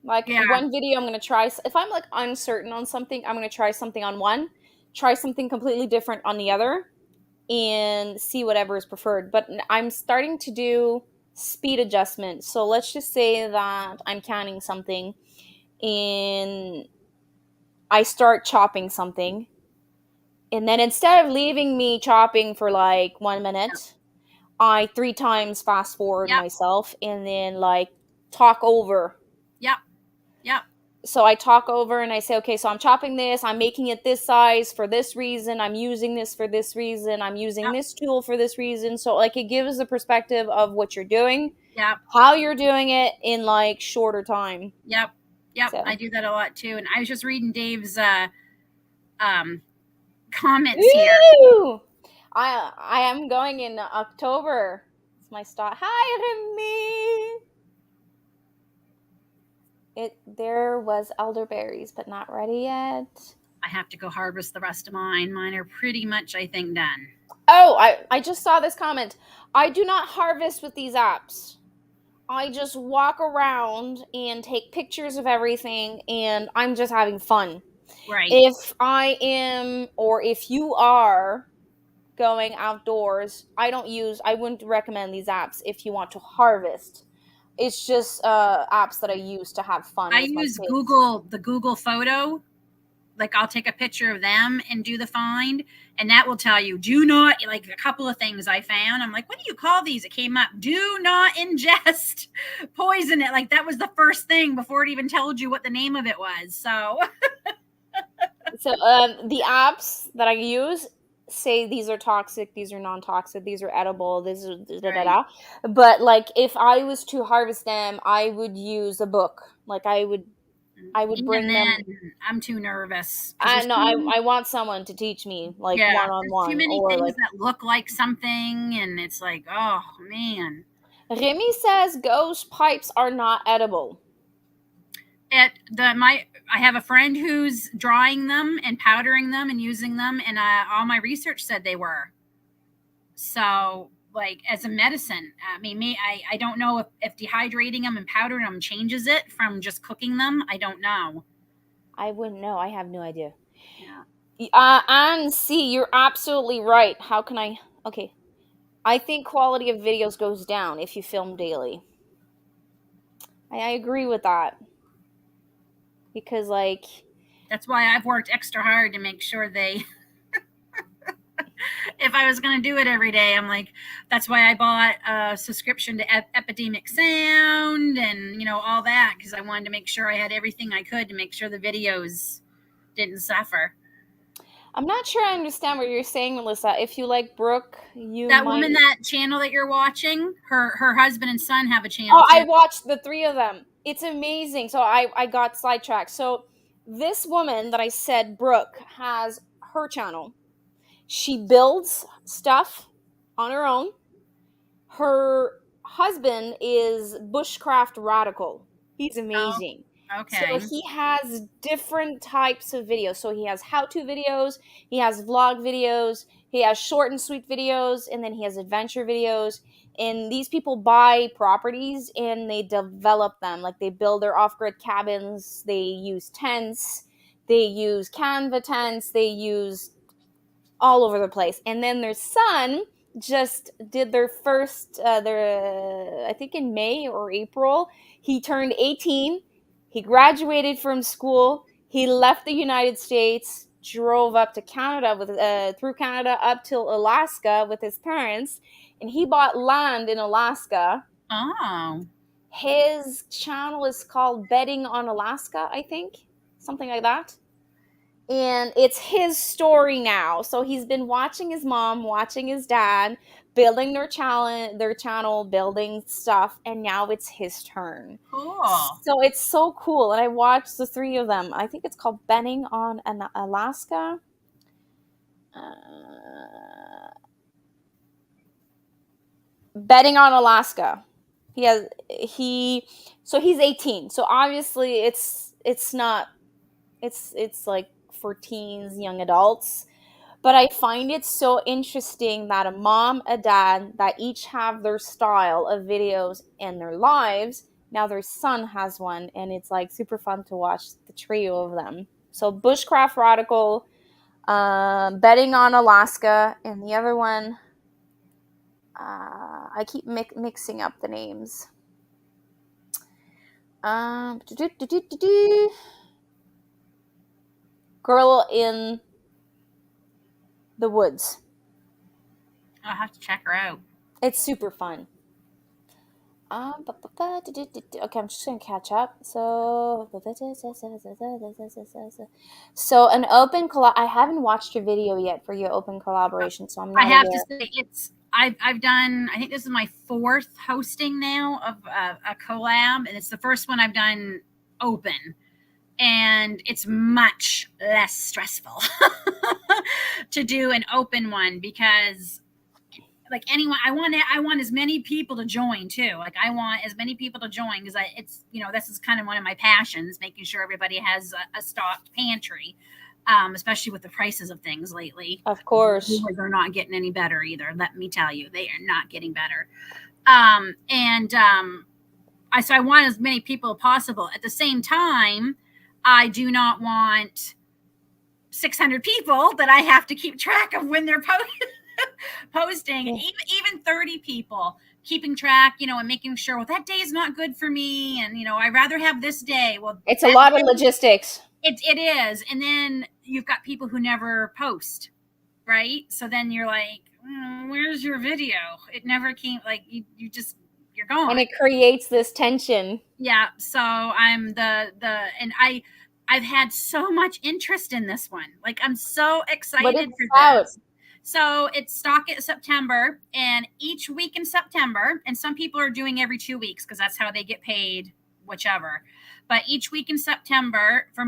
Like
yeah,
one video, I'm gonna try. If I'm like uncertain on something, I'm gonna try something on one, try something completely different on the other, and see whatever is preferred. But I'm starting to do speed adjustments. So let's just say that I'm canning something and I start chopping something. And then instead of leaving me chopping for like 1 minute, I 3 times fast forward
yep,
myself and then like talk over.
yep, yep,
So I talk over and I say, okay, so I'm chopping this, I'm making it this size for this reason, I'm using this for this reason, I'm using
yep,
this tool for this reason. So like it gives a perspective of what you're doing,
yep,
how you're doing it in like shorter time.
yep, yep. I
So
do that a lot too. And I was just reading Dave's um comments here.
Woo! I am going in October. It's my start. Hi, Remy. There was elderberries, but not ready yet.
I have to go harvest the rest of mine. Mine are pretty much, I think, done.
Oh, I just saw this comment. I do not harvest with these apps. I just walk around and take pictures of everything, and I'm just having fun.
Right.
If I am, or if you are going outdoors, I wouldn't recommend these apps if you want to harvest. It's just apps that I use to have fun
I
with my
use
kids.
the Google photo. Like I'll take a picture of them and do the find, and that will tell you do not, like, a couple of things I found. I'm like, what do you call these? It came up, do not ingest poison it. Like that was the first thing before it even told you what the name of it was. So
So the apps that I use say these are toxic, these are non-toxic, these are edible, this is da da
right.
da. But like if I was to harvest them, I would use a book. Like I would
Even
bring them.
then, I'm too nervous because
I
there's
no,
too,
I want someone to teach me like
yeah,
one on
there's too
one
many
or
things
like.
that look like something, and it's like, oh man.
Remy says ghost pipes are not edible.
I have a friend who's drying them and powdering them and using them, and all my research said they were. So, like, as a medicine, I mean, I don't know if dehydrating them and powdering them changes it from just cooking them. I don't know.
I wouldn't know. I have no idea.
Yeah.
And see, you're absolutely right. How can I? Okay, I think quality of videos goes down if you film daily. I agree with that because like
That's why I've worked extra hard to make sure they, if I was going to do it every day, I'm like, that's why I bought a subscription to Epidemic Sound and, all that, because I wanted to make sure I had everything I could to make sure the videos didn't suffer.
I'm not sure I understand what you're saying, Melissa. If you like Brooke, you
That
might.
woman, that channel that you're watching, her husband and son have a channel
Oh, I
too.
watched the three of them. It's amazing. So I got sidetracked. So this woman that I said, Brooke, has her channel. She builds stuff on her own. Her husband is bushcraft radical. He's
Oh,
amazing. So
okay.
he has different types of videos. So he has how-to videos, he has vlog videos, he has short and sweet videos, and then he has adventure videos. And these people buy properties and they develop them. Like they build their off-grid cabins, they use tents, they use Canva tents, they use all over the place. And then their son just did their first, I think in May or April, he turned 18. He graduated from school. He left the United States, drove up to Canada through Canada up till Alaska with his parents, and he bought land in Alaska.
Oh,
His channel is called Betting on Alaska, I think, something like that, and it's his story now. So he's been watching his mom, watching his dad, building their channel, building stuff, and now it's his turn.
cool.
So it's so cool. And I watched the three of them. I think it's called Betting on Alaska. Betting on Alaska. He has he so he's 18. So obviously it's not it's like for teens, young adults. But I find it so interesting that a mom, a dad, that each have their style of videos in their lives. Now their son has one, and it's like super fun to watch the trio of them. So Bushcraft Radical, Betting on Alaska, and the other one, I keep mixing up the names. Girl in the Woods.
I'll have to check her out.
It's super fun. Okay, I'm just gonna catch up. So an open collab. I haven't watched your video yet for your open collaboration, so I'm
I
not
have to
aware.
say, I've done, I think this is my fourth hosting now of a collab, and it's the first one I've done open, and it's much less stressful to do an open one because like anyone, I want as many people to join too. Like I want as many people to join because it's, this is kind of one of my passions, making sure everybody has a stocked pantry, especially with the prices of things lately.
Of course.
They're not getting any better either. Let me tell you, they are not getting better. So I want as many people as possible. At the same time, I do not want 600 people that I have to keep track of when they're posting.
Yeah.
Even 30 people keeping track, and making sure, well, that day is not good for me, and I'd rather have this day. Well,
it's a lot of logistics.
It is, and then you've got people who never post, right? So then you're like, where's your video? It never came. Like you're gone,
and it creates this tension.
Yeah. So I'm and I've had so much interest in this one. Like I'm so excited for this. So it's Stock It September, and each week in September, and some people are doing every 2 weeks because that's how they get paid, whichever. But each week in September, for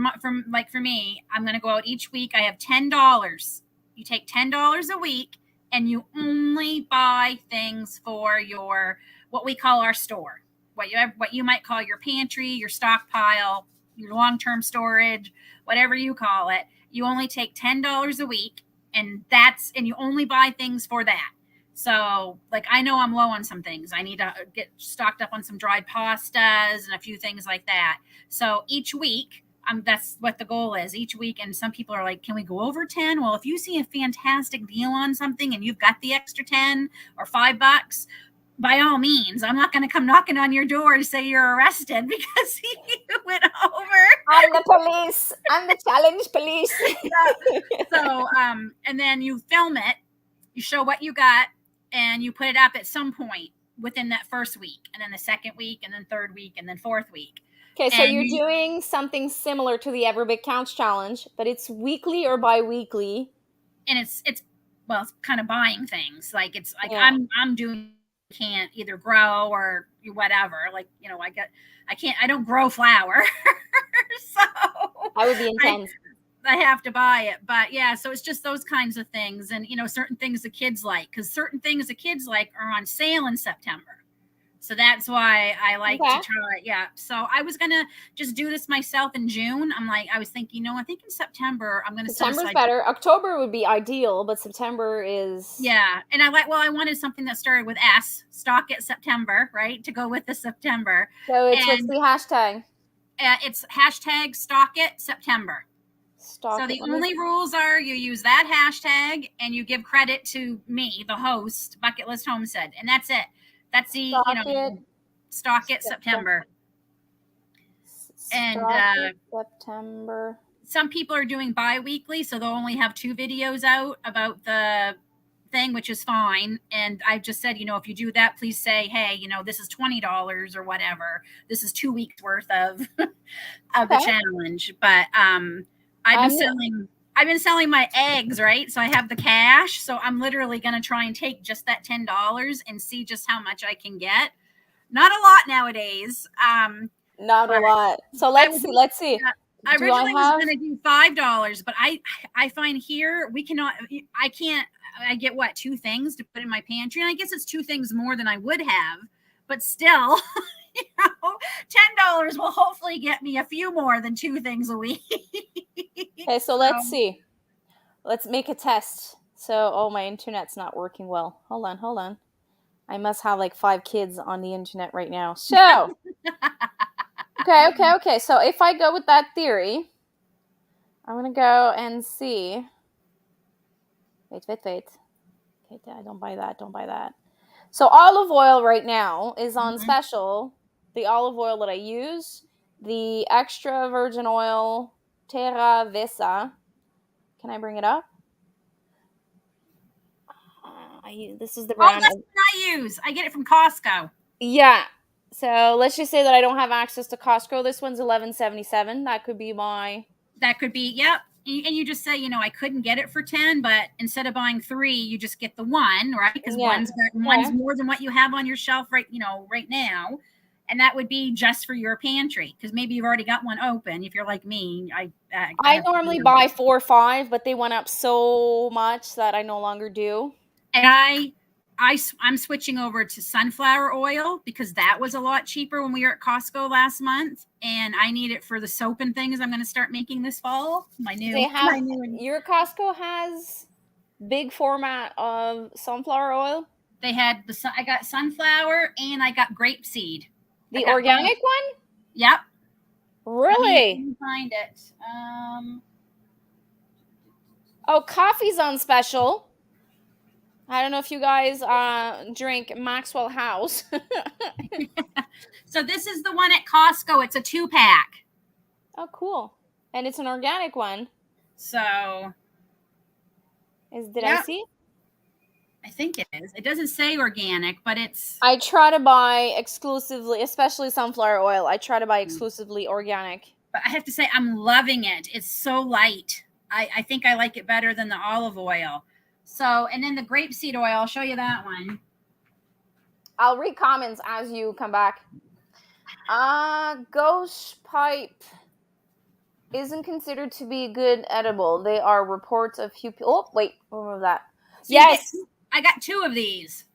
me, I'm going to go out each week. I have $10. You take $10 a week, and you only buy things for what we call our store, what you might call your pantry, your stockpile, your long-term storage, whatever you call it. You only take $10 a week, and you only buy things for that. So, like, I know I'm low on some things. I need to get stocked up on some dried pastas and a few things like that. So each week, that's what the goal is each week. And some people are like, can we go over 10? Well, if you see a fantastic deal on something and you've got the extra 10 or $5, by all means, I'm not going to come knocking on your door to say you're arrested because you went over.
I'm the police. I'm the challenge police.
So, and then you film it, you show what you got, and you put it up at some point within that first week, and then the second week, and then third week, and then fourth week.
Okay, so you're doing something similar to the Every Big Counts challenge, but it's weekly or bi-weekly.
And it's kind of buying things. Like it's like I'm doing, can't either grow or whatever. Like, I don't grow flour. So
I would be intense.
I have to buy it. But yeah, so it's just those kinds of things. And, certain things the kids like, because certain things the kids like are on sale in September. So that's why I like to try it. Yeah. So I was going to just do this myself in June. I was thinking, I think in September, I'm going to
September's better. October would be ideal, but September is.
Yeah. And I wanted something that started with S, Stock It September, right? To go with the September.
So what's the hashtag?
It's hashtag Stock It September. So the only rules are you use that hashtag and you give credit to me, the host, Bucket List Homestead. And that's it. That's the, Stock It September. And
September.
Some people are doing bi-weekly, so they'll only have 2 videos out about the thing, which is fine. And I just said, if you do that, please say, hey, this is $20 or whatever. This is 2 weeks worth of the challenge. But I've been selling my eggs, right? So I have the cash. So I'm literally going to try and take just that $10 and see just how much I can get. Not a lot nowadays.
Not a lot. So let's see.
I originally was going to do $5, but I find here I get 2 things to put in my pantry. And I guess it's 2 things more than I would have, but still, $10 will hopefully get me a few more than 2 things a week.
Okay, so let's see. Let's make a test. So, my internet's not working well. Hold on. I must have like 5 kids on the internet right now. So, okay. So if I go with that theory, I'm going to go and see. Wait. Okay, don't buy that. So olive oil right now is on special. The olive oil that I use, the extra virgin oil, Terra Vesa. Can I bring it up? This is the brand.
That's what I use. I get it from Costco.
Yeah. So let's just say that I don't have access to Costco. This one's $11.77. That could be
yep. And you just say, I couldn't get it for 10, but instead of buying 3, you just get the 1, right? Because one's more than what you have on your shelf right now. And that would be just for your pantry, because maybe you've already got one open. If you're like me,
I normally buy 4 or 5, but they went up so much that I no longer do.
And I'm switching over to sunflower oil because that was a lot cheaper when we were at Costco last month, and I need it for the soap and things I'm going to start making this fall.
They have your Costco has big format of sunflower oil.
I got sunflower and I got grapeseed.
The organic one?
Yep.
Really?
Let me find it.
Oh, coffee's on special. I don't know if you guys drink Maxwell House.
So this is the one at Costco. It's a 2-pack.
Oh, cool. And it's an organic one.
So
Did I see?
I think it is. It doesn't say organic, but it's...
I try to buy exclusively, especially sunflower oil. I try to buy exclusively organic.
But I have to say, I'm loving it. It's so light. I think I like it better than the olive oil. So, and then the grapeseed oil, I'll show you that one.
I'll read comments as you come back. Ghost pipe isn't considered to be good edible. They are reports of few people. Oh, wait, remove that.
So yes. I got 2 of these.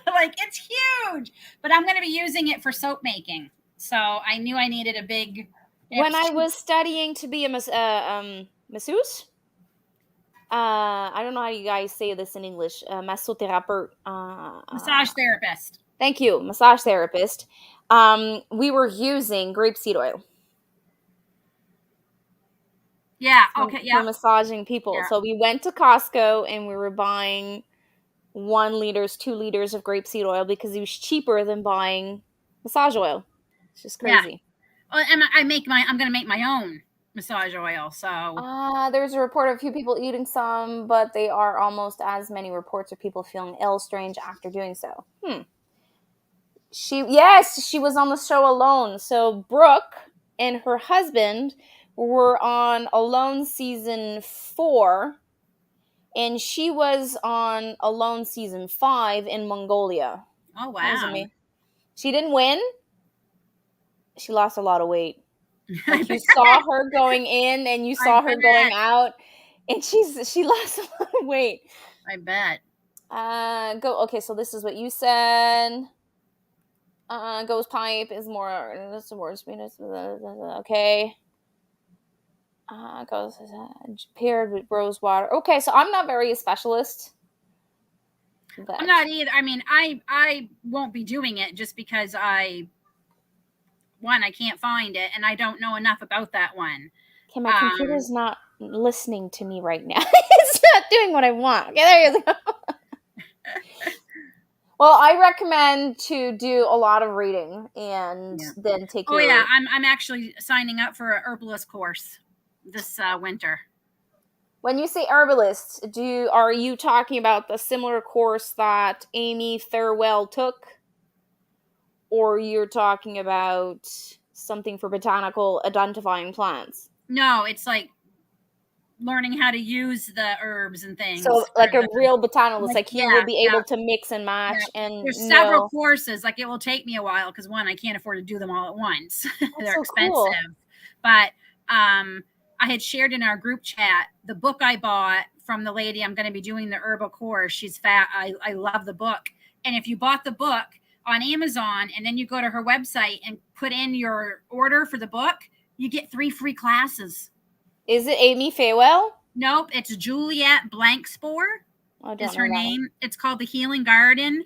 Like, it's huge. But I'm going to be using it for soap making. So I knew I needed a big...
When I was studying to be a masseuse, I don't know how you guys say this in English, massothérapeute.
Massage therapist.
Thank you, massage therapist. We were using grapeseed oil.
Yeah, okay, yeah.
For massaging people. Yeah. So we went to Costco and we were buying 1 liters, 2 liters of grapeseed oil because it was cheaper than buying massage oil. It's just crazy.
Yeah. Well, and I'm going to make my own massage oil. So
there's a report of a few people eating some, but they are almost as many reports of people feeling ill, strange after doing so. She was on the show Alone. So Brooke and her husband were on Alone season 4, and she was on Alone season 5 in Mongolia.
Oh wow!
She didn't win. She lost a lot of weight. Like you saw her going in and you saw her going out, and she lost a lot of weight.
I bet.
Okay, so this is what you said. Ghost pipe is more. That's the word. Okay. Goes paired with rose water. Okay, so I'm not very a specialist.
But... I'm not either. I mean, I won't be doing it just because I can't find it, and I don't know enough about that one.
Okay, my computer's not listening to me right now. It's not doing what I want. Okay, there you go. Well, I recommend to do a lot of reading and then take.
Oh yeah, I'm actually signing up for a herbalist course this winter.
When you say herbalist, are you talking about the similar course that Amy Thirlwell took? Or you're talking about something for botanical identifying plants?
No, it's like learning how to use the herbs and things.
So like a real botanist, like you will be able to mix and match. And
there's several courses. Like it will take me a while because I can't afford to do them all at once. They're so expensive. Cool. But I had shared in our group chat the book I bought from the lady I'm going to be doing the herbal course. She's fat. I love the book. And if you bought the book on Amazon and then you go to her website and put in your order for the book, you get 3 free classes.
Is it Amy Thirlwell?
Nope, it's Juliet Blankspore is her name. It's called The Healing Garden.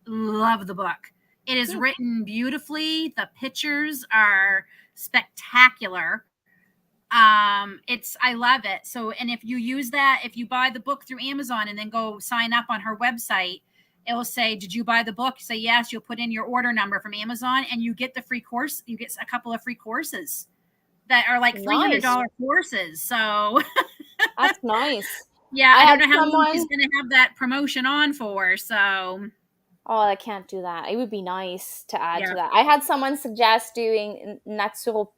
Love the book. It is written beautifully. The pictures are spectacular. I love it. So, and if you use that, if you buy the book through Amazon and then go sign up on her website, it will say, did you buy the book? Say yes. You'll put in your order number from Amazon and you get the free course. You get a couple of free courses that are like $300 courses. So
that's nice.
Yeah. I don't know how long she's going to have that promotion on for. So.
Oh, I can't do that. It would be nice to add to that. I had someone suggest doing naturopathic.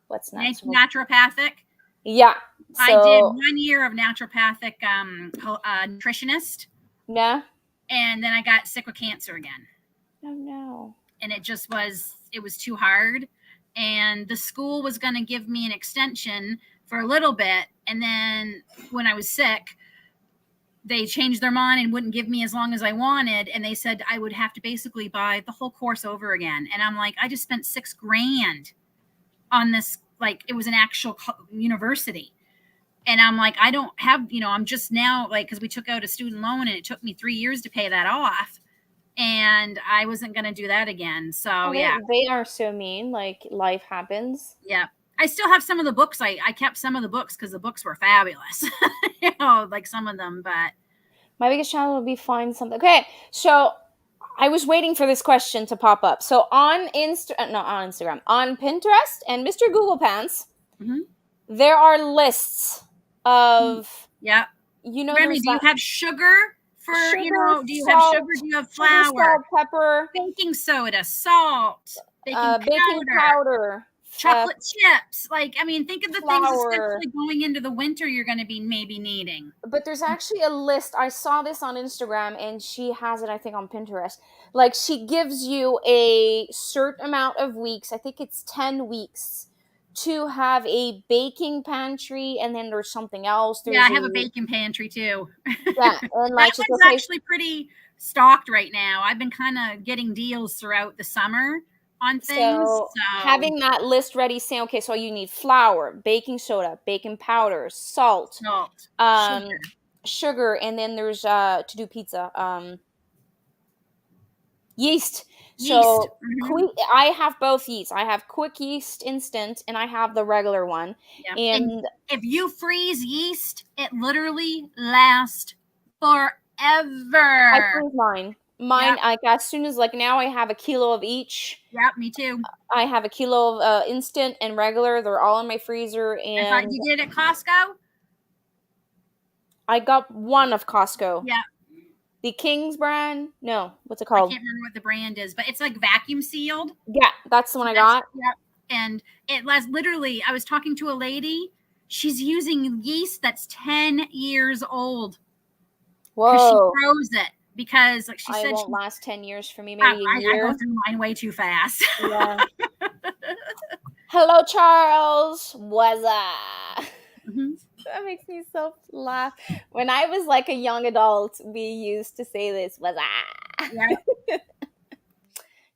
What's
naturopathic?
Yeah.
So, I did 1 year of naturopathic nutritionist.
Yeah.
And then I got sick with cancer again.
Oh no.
And it was too hard. And the school was going to give me an extension for a little bit. And then when I was sick, they changed their mind and wouldn't give me as long as I wanted. And they said I would have to basically buy the whole course over again. And I'm like, I just spent $6,000 on this. Like, it was an actual university. And I'm like, I don't have, I'm just now, like, because we took out a student loan and it took me 3 years to pay that off. And I wasn't going to do that again. So, yeah.
They are so mean. Like, life happens.
Yeah. I still have some of the books. I kept some of the books because the books were fabulous. Like some of them, but.
My biggest challenge would be find something. Okay, so I was waiting for this question to pop up. So on Instagram, on Pinterest and Mr. Google Pants, there are lists of,
yeah. Remy, do you have sugar for,
sugar,
do you
salt,
have sugar? Do you have flour?
Sugar, salt, pepper,
baking soda, salt,
baking powder,
chocolate chips. Like, I mean, think of the
flour.
things, especially going into the winter, you're going to be maybe needing.
But there's actually a list. I saw this on Instagram, and she has it, I think, on Pinterest. Like, she gives you a certain amount of weeks. I think it's 10 weeks to have a baking pantry, and then there's something else.
I have a baking pantry too.
Yeah, and like
that one's actually pretty stocked right now. I've been kind of getting deals throughout the summer on things. So
having that list ready, saying, okay, so you need flour, baking soda, baking powder, salt, sugar, and then there's to do pizza, yeast. So I have both yeast. I have quick yeast instant, and I have the regular one.
Yeah. And if you freeze yeast, it literally lasts forever.
I freeze mine. Like, as soon as, like, now I have a kilo of each.
Yeah, me too.
I have a kilo of instant and regular. They're all in my freezer. And
you did it at Costco?
I got one of Costco.
Yeah.
The King's brand? No, what's it called?
I can't remember what the brand is, but it's like vacuum sealed.
Yeah, that's the one I got.
Yeah, and it lasts literally. I was talking to a lady. She's using yeast that's 10 years old.
Whoa!
She froze it because, like she said,
it won't last 10 years for me. Maybe a year.
I go through mine way too fast.
Yeah. Hello, Charles. What's up? That makes me so laugh. When I was like a young adult, we used to say this. What's up? Yeah.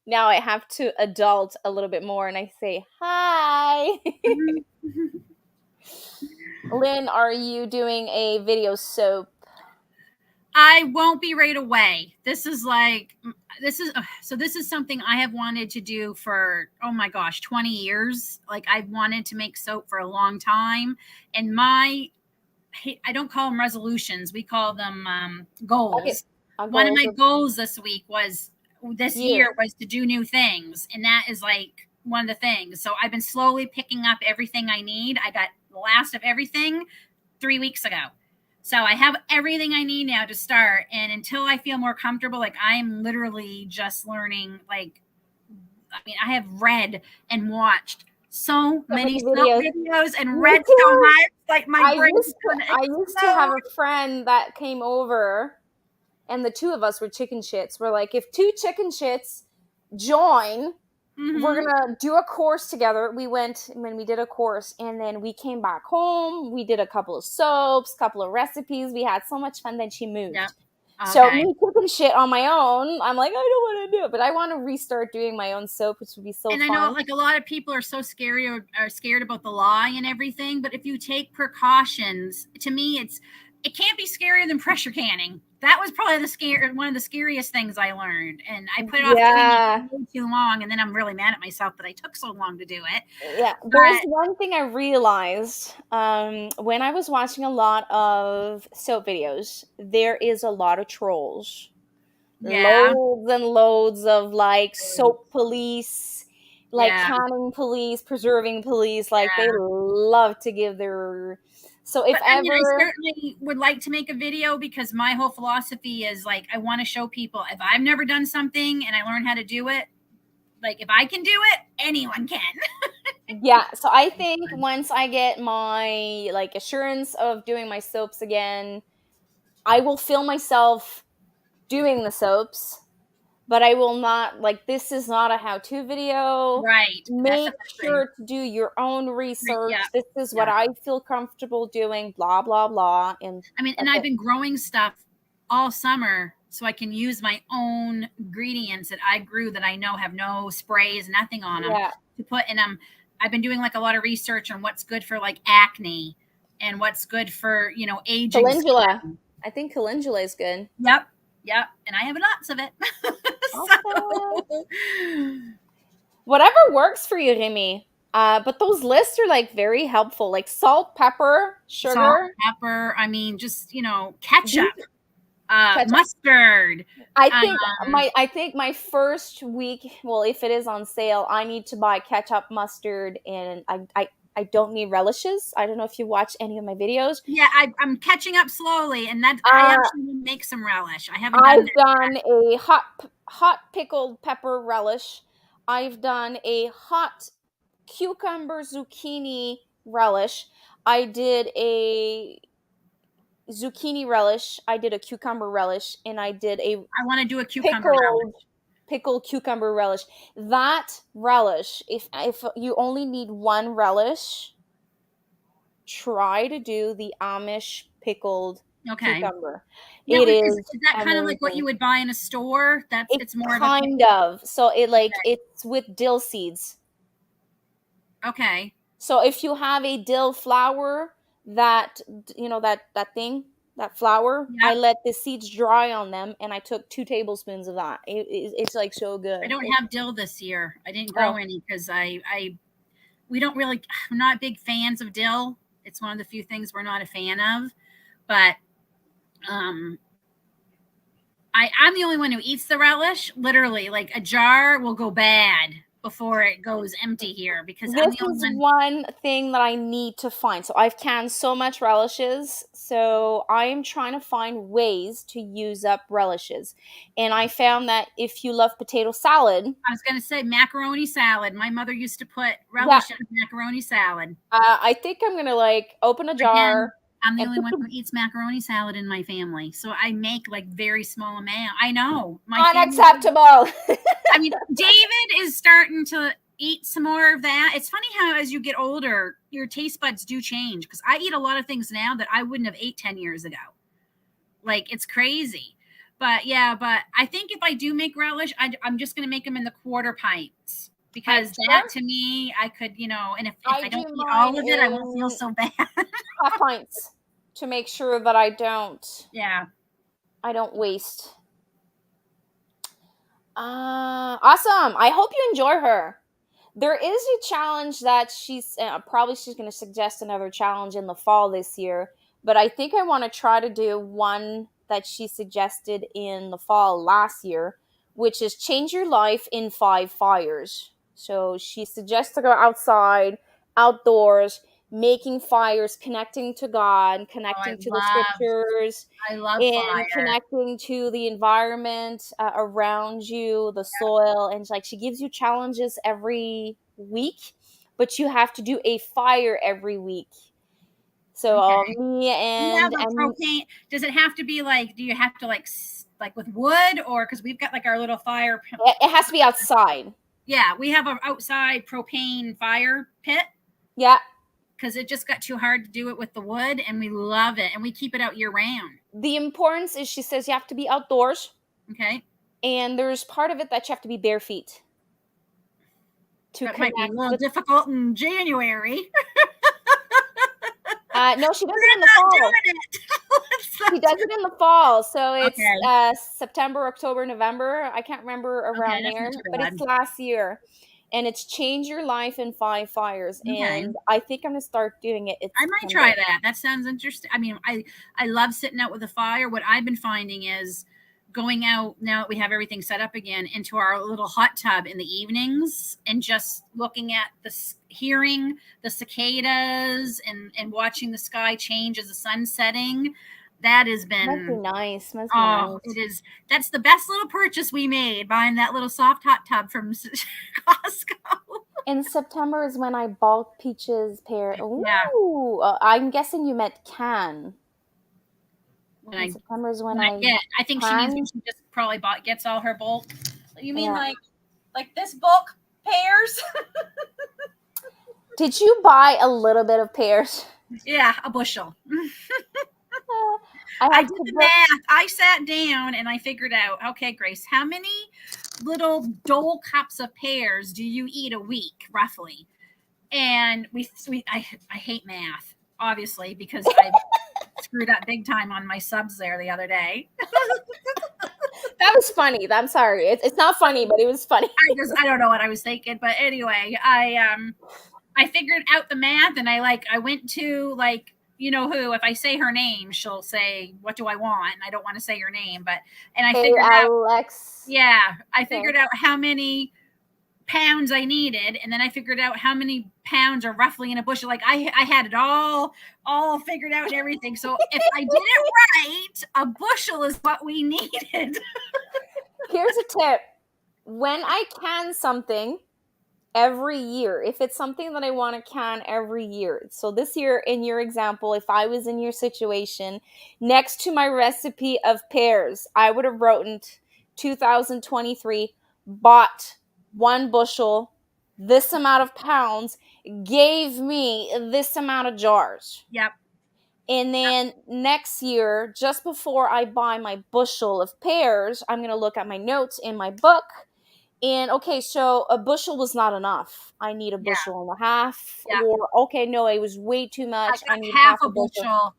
Now I have to adult a little bit more, and I say hi. Lynn, are you doing a video soap?
I won't be right away. This is something I have wanted to do for, oh my gosh, 20 years. Like, I've wanted to make soap for a long time. And I don't call them resolutions. We call them goals. Okay. One of my goals this year was to do new things. And that is like one of the things. So I've been slowly picking up everything I need. I got the last of everything 3 weeks ago. So I have everything I need now to start. And until I feel more comfortable, like, I am literally just learning. Like, I mean, I have read and watched so many videos and read so much. Like, my brain
I used to have a friend that came over, and the two of us were chicken shits. We're like, if two chicken shits join, we're gonna do a course together. We went when we did a course, and then we came back home. We did a couple of soaps, couple of recipes. We had so much fun. Then she moved. Yep. Okay. So me cooking shit on my own, I'm like, I don't want to do it, but I want to restart doing my own soap, which would be so fun.
And I know, like, a lot of people are so scary or are scared about the law and everything, but if you take precautions, to me, it can't be scarier than pressure canning. That was probably one of the scariest things I learned. And I put it off doing it way too long. And then I'm really mad at myself that I took so long to do it.
Yeah. There's one thing I realized when I was watching a lot of soap videos, there is a lot of trolls. Yeah. Loads and loads of, like, soap police, like canning police, preserving police. Like, they love to give their... So if I
certainly would like to make a video, because my whole philosophy is, like, I want to show people if I've never done something and I learn how to do it, like, if I can do it, anyone can.
Yeah. So I think once I get my, like, assurance of doing my soaps again, I will film myself doing the soaps. but I will not, like, this is not a how-to video.
Right. That's
Make
another thing.
sure to do your own research.
Yeah.
This is what
Yeah.
I feel comfortable doing, blah, blah, blah. And
I mean, and
that's
I've
it.
been growing stuff all summer so I can use my own ingredients that I grew that I know have no sprays, nothing on them
Yeah.
to put in them. I've been doing like a lot of research on what's good for like acne and what's good for, aging
Calendula.
skin.
I think calendula is good.
Yep. Yep. And I have lots of it.
Awesome.
So,
Whatever works for you, Remy. But those lists are like very helpful, like salt, pepper,
salt,
sugar.
pepper, I mean, just, ketchup,
These ketchup.
mustard. Um,
I think my first week, well, if it is on sale, I need to buy ketchup, mustard, and I don't need relishes. I don't know if you watch any of my videos.
Yeah, I'm catching up slowly, and that I
Uh,
actually will make some relish. I haven't done
I've
that
done a hot pickled pepper relish. I've done a hot cucumber zucchini relish. I did a zucchini relish. I did a cucumber relish, and I did a
I want to do a cucumber relish.
pickled pickled cucumber relish. That relish, if you only need one relish, try to do the Amish pickled
Okay.
cucumber.
Now,
It
is
is
that kind of like what
amazing.
you would buy in a store?
It
It's more of a
kind
pickled.
of, so it's with dill seeds.
Okay.
So if you have a dill flower, that that thing, that flour, I
Yep.
let the seeds dry on them, and I took 2 tablespoons of that. It's like so
I
good.
don't have dill this year. I didn't grow
Oh,
any because we don't really. We're not big fans of dill. It's one of the few things we're not a fan of. But um, I'm the only one who eats the relish. Literally, like a jar will go bad before it goes empty here because I'm
this
the only
is
one.
one thing that I need to find. So I've canned so much relishes. So I am trying to find ways to use up relishes. And I found that if you love potato salad,
I was going to say macaroni salad. My mother used to put
yeah,
relish in macaroni salad.
I think I'm gonna like open a
Again,
jar
I'm the
and
only
put
one
the
who eats macaroni salad in my family. So I make like very small amount. I know. My family.
unacceptable.
I mean, David is starting to eat some more of that. It's funny how as you get older, your taste buds do change because I eat a lot of things now that I wouldn't have ate 10 years ago. Like it's crazy. But yeah, but I think if I do make relish, I'm just going to make them in the quarter pints because that
Sure.
to me, I could, and if
I
I
do
don't eat
mine
all of it, I won't feel
in
so bad.
half pints to make sure that
Yeah.
I don't waste. Awesome. I hope you enjoy her. There is a challenge that she's going to suggest another challenge in the fall this year, but I think I want to try to do one that she suggested in the fall last year, which is change your life in 5 fires. So she suggests to go outside, outdoors, making fires, connecting to God,
Oh,
connecting to the scriptures,
I love
and
fire.
connecting to the environment around you, the soil. And like she gives you challenges every week, but you have to do a fire every week. So
Okay.
me
You have a
and
propane. Does it have to be like? Do you have to like with wood or because we've got like our little fire?
it has to be outside.
Yeah, we have an outside propane fire pit
Yeah.
because it just got too hard to do it with the wood, and we love it, and we keep it out year round.
The importance is she says you have to be outdoors,
Okay,
and there's part of it that you have to be bare feet to
that might be a
connect
little
with.
difficult in January.
No, she does it
We're
in the
not
fall.
doing it. Let's
She
not
does
do
it in the fall, so
it.
it's
Okay,
September, October, November. I can't remember
okay,
around
that's not
there,
too
but it's
bad.
last year, and it's change your life in 5 fires.
Okay.
And I think I'm gonna start doing it. It's
I might try
September.
that. That sounds interesting. I mean, I love sitting out with a fire. What I've been finding is going out now that we have everything set up again into our little hot tub in the evenings and just looking at hearing the cicadas and watching the sky change as the sun's setting. That has
Must be
been
nice. Must be
it
nice.
is. That's the best little purchase we made buying that little soft hot tub from Costco.
In September is when I bought Peaches pear.
Yeah,
Ooh, I'm guessing you meant can.
when
In
I
September is when
when I
I
get, I think she means when
can.
she just probably gets all her bulk. You mean
Yeah.
like this bulk pears?
Did you buy a little bit of pears?
Yeah, a bushel.
I
I
had
did
to
the
book.
math. I sat down and I figured out, okay, Grace, how many little dole cups of pears do you eat a week, roughly? And I hate math, obviously, because I screwed up big time on my subs there the other day.
That was funny. I'm sorry. It's not funny, but it was funny.
I don't know what I was thinking, but anyway, I figured out the math and I went to like you know who, if I say her name, she'll say, what do I want? And I don't want to say her name, but and I
Hey,
figured out,
Alex.
yeah, I
Okay.
figured out how many pounds I needed, and then I figured out how many pounds are roughly in a bushel. Like I had it all figured out and everything. So if I did it right, a bushel is what we needed.
Here's a tip. When I can something every year, if it's something that I want to can every year. So this year, in your example, if I was in your situation, next to my recipe of pears, I would have written 2023, bought 1 bushel, this amount of pounds, gave me this amount of jars.
Yep.
And then next year, just before I buy my bushel of pears, I'm going to look at my notes in my book. And okay, so a bushel was not enough. I need a
Yeah.
bushel and a half.
Yeah.
Or, okay, no, it was way too
I
much. I
got
need
half
half
a
a bushel.
bushel,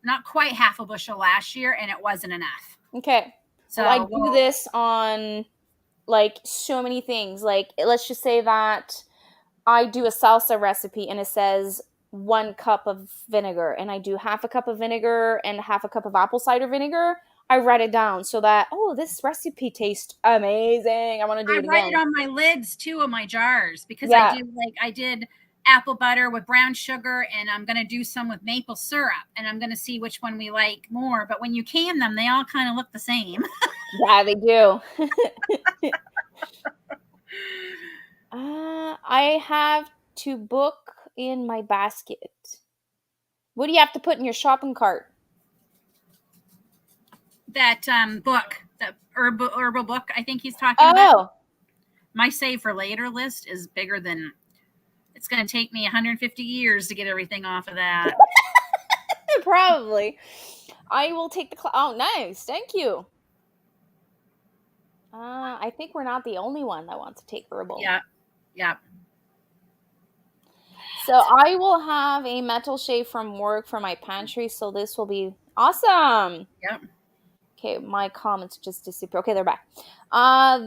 not quite half a bushel last year, and it wasn't enough.
Okay. Well, I
So
do this on like so many things. Like, let's just say that I do a salsa recipe and it says 1 cup of vinegar, and I do half a cup of vinegar and half a cup of apple cider vinegar. I write it down so that, oh, this recipe tastes amazing. I want to do
I
it
write it
again.
on my lids too of my jars because
Yeah.
I did apple butter with brown sugar, and I'm going to do some with maple syrup, and I'm going to see which one we like more. But when you can them, they all kind of look the same.
Yeah, they do. I have to book in my basket. What do you have to put in your shopping cart?
That book, the herbal book, I think he's talking about.
Oh,
My save for later list is bigger than it's going to take me 150 years to get everything off of that.
probably. I will take the oh, nice. Thank you. I think we're not the only one that wants to take herbal.
Yeah, yeah,
So I will have a metal shave from work for my pantry. So this will be awesome.
yep.
Okay, my comments just disappeared. Okay, they're back.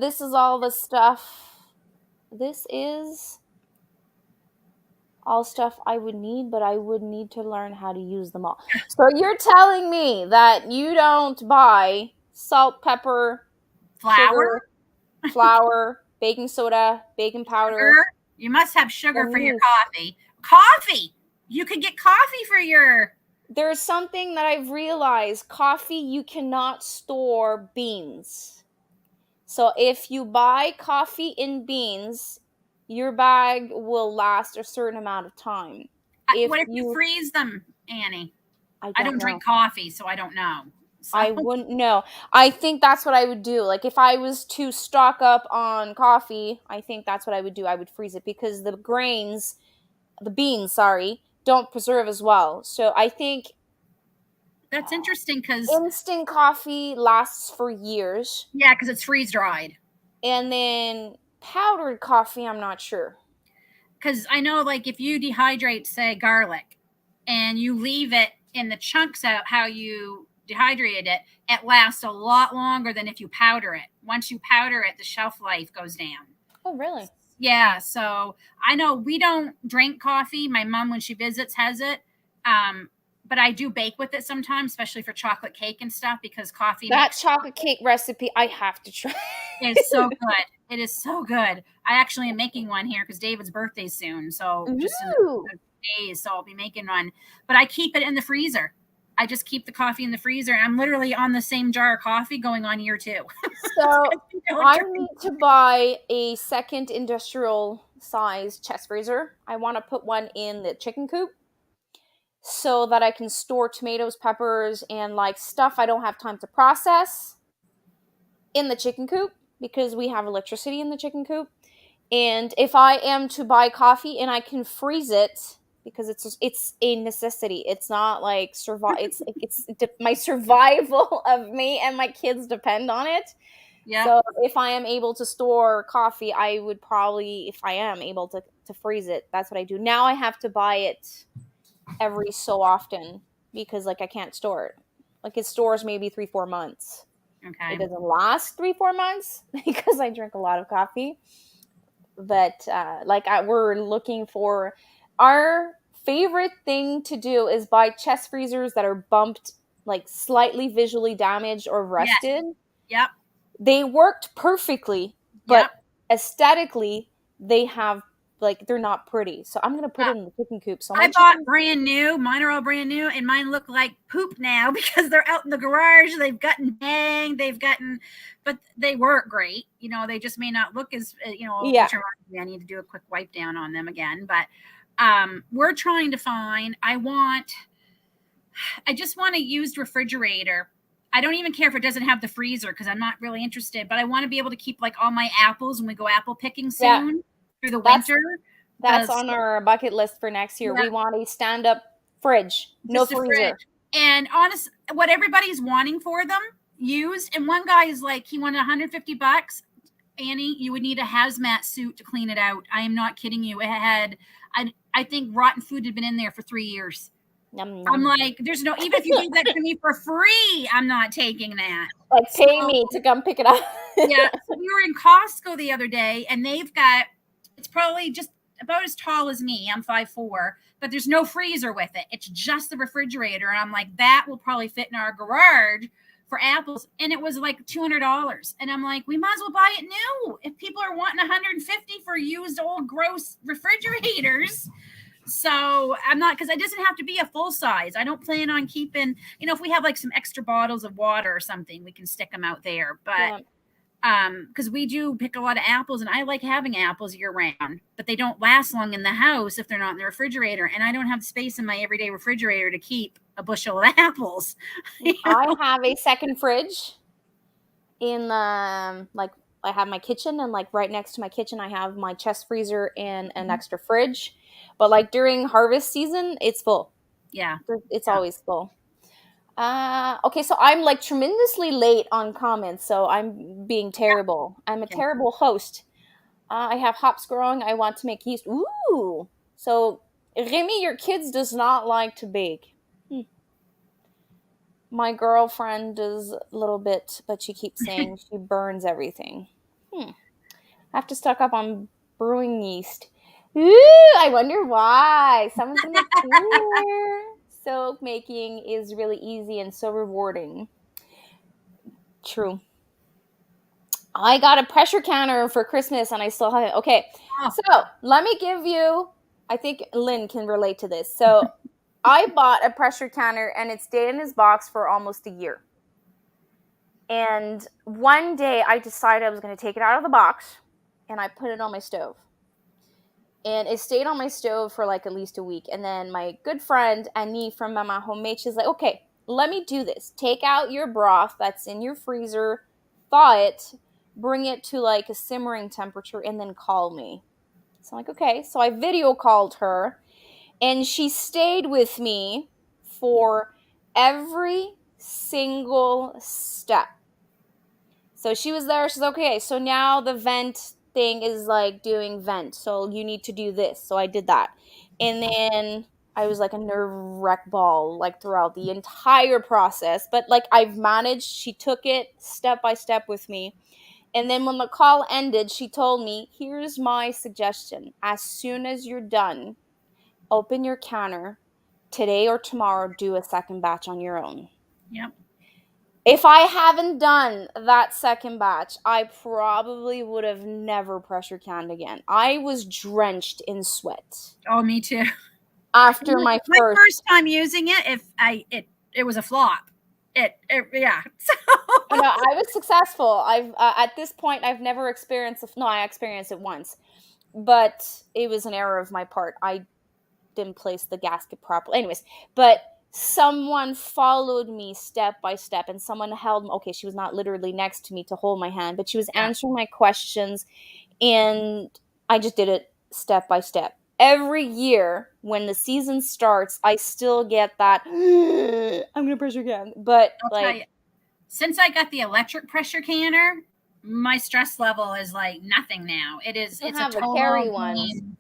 This is all the stuff. This is all stuff I would need, but I would need to learn how to use them all. So you're telling me that you don't buy salt, pepper,
Flour,
sugar, flour, baking soda, baking powder.
sugar. You must have sugar
And
for your
yeast.
coffee. Coffee. You could get coffee for your.
There's something that I've realized. Coffee, you cannot store beans. So if you buy coffee in beans, your bag will last a certain amount of time. If
What if you
you,
freeze them, Annie?
I
I
don't
don't
know.
drink coffee, so I don't know. So
I wouldn't know. I think that's what I would do. Like if I was to stock up on coffee, I think that's what I would do. I would freeze it because the grains, the beans, sorry, don't preserve as well. So I think
that's interesting because
instant coffee lasts for years.
yeah, because it's freeze dried.
And then powdered coffee, I'm not sure.
Because I know, like, if you dehydrate, say, garlic, and you leave it in the chunks out how you dehydrated it, it lasts a lot longer than if you powder it. Once you powder it, the shelf life goes down.
Oh, really?
Yeah, so I know we don't drink coffee. My mom, when she visits, has it. But I do bake with it sometimes, especially for chocolate cake and stuff, because coffee
That
makes
chocolate cake recipe, I have to try.
it is so good. It is so good. I actually am making one here because David's birthday's soon. So just in
Ooh.
a days, so I'll be making one. But I keep it in the freezer. I just keep the coffee in the freezer. And I'm literally on the same jar of coffee going on year 2.
So I need to buy a second industrial size chest freezer. I want to put one in the chicken coop so that I can store tomatoes, peppers, and like stuff I don't have time to process in the chicken coop. because we have electricity in the chicken coop. And if I am to buy coffee and I can freeze it because it's a necessity. It's not like survive. It's my survival of me and my kids depend on it.
Yep.
So if I am able to store coffee, I would probably, if I am able to freeze it, that's what I do. Now I have to buy it every so often because like I can't store it. Like it stores maybe 3-4 months. It
Okay.
doesn't last 3-4 months because I drink a lot of coffee. But we're looking for our favorite thing to do is buy chest freezers that are bumped, like slightly visually damaged or
Yes.
rusted.
Yep.
They worked perfectly, but
Yep.
aesthetically they have like they're not pretty. So I'm gonna put
Uh,
it in the chicken coop. So my
I bought
chicken,
brand new. Mine are all brand new, and mine look like poop now because they're out in the garage. They've gotten banged. But they work great. They just may not look as
yeah,
which reminds me, I need to do a quick wipe down on them again. But we're trying to find. I just want a used refrigerator. I don't even care if it doesn't have the freezer because I'm not really interested. But I want to be able to keep like all my apples when we go apple picking
yeah.
soon through the
That's
winter.
that's on our bucket list for next year.
Yeah,
We want a stand-up fridge, no
just a
freezer.
fridge. And honest, what everybody's wanting for them used, and one guy is like, he wanted 150 bucks. Annie, you would need a hazmat suit to clean it out. I am not kidding you. I think rotten food had been in there for 3 years.
Yum,
I'm
yum.
like, there's no, even if you gave that to me for free, I'm not taking that.
Like
So,
pay me to come pick it up.
yeah. So we were in Costco the other day, and it's probably just about as tall as me. I'm 5'4", but there's no freezer with it. It's just the refrigerator. And I'm like, that will probably fit in our garage for apples. And it was like $200. And I'm like, we might as well buy it new. If people are wanting 150 for used old gross refrigerators. So I'm not, because it doesn't have to be a full size. I don't plan on keeping, if we have like some extra bottles of water or something, we can stick them out there. But
Yeah.
because we do pick a lot of apples, and I like having apples year round, but they don't last long in the house if they're not in the refrigerator, and I don't have space in my everyday refrigerator to keep a bushel of apples.
I have a second fridge in the like I have my kitchen, and like right next to my kitchen I have my chest freezer and an extra fridge. But like during harvest season, it's full.
Yeah.
It's
Yeah.
always full. Okay, so I'm like tremendously late on comments, so I'm being terrible. I'm a
Okay.
terrible host. I have hops growing. I want to make yeast. Ooh. So, Remy, your kids does not like to bake. Hmm. My girlfriend does a little bit, but she keeps saying she burns everything. I have to stock up on brewing yeast. Ooh, I wonder why. Someone's gonna care. Soap making is really easy and so rewarding. True. I got a pressure canner for Christmas and I still have it. Okay,
Oh,
so let me give you, I think Lynn can relate to this. So I bought a pressure canner and it stayed in his box for almost a year. And one day I decided I was going to take it out of the box and I put it on my stove. And it stayed on my stove for like at least a week. And then my good friend Annie from Mama Homemade, she's like, okay, let me do this. Take out your broth that's in your freezer, thaw it, bring it to like a simmering temperature, and then call me. So I'm like, okay. So I video called her, and she stayed with me for every single step. So she was there. She's okay. So now the vent thing is like doing vent. So you need to do this. So I did that. And then I was like a nerve wreck ball like throughout the entire process. But like I've managed. She took it step by step with me. And then when the call ended, she told me, here's my suggestion. As soon as you're done, open your canner. Today or tomorrow, do a second batch on your own.
yep.
If I haven't done that second batch, I probably would have never pressure canned again. I was drenched in sweat
Oh, me too.
after my
My
first.
first time using it was a flop. Yeah. So
I was successful. I've at this point I've never experienced. No, I experienced it once, but it was an error of my part. I didn't place the gasket properly. Anyways, but someone followed me step by step, and someone held, okay, she was not literally next to me to hold my hand, but she was
Yeah.
answering my questions, and I just did it step by step. Every year when the season starts, I still get that I'm gonna pressure can, but
I'll tell
like,
you, since I got the electric pressure canner, my stress level is like nothing now.
you
It's a
have the
total
carry ones.
game.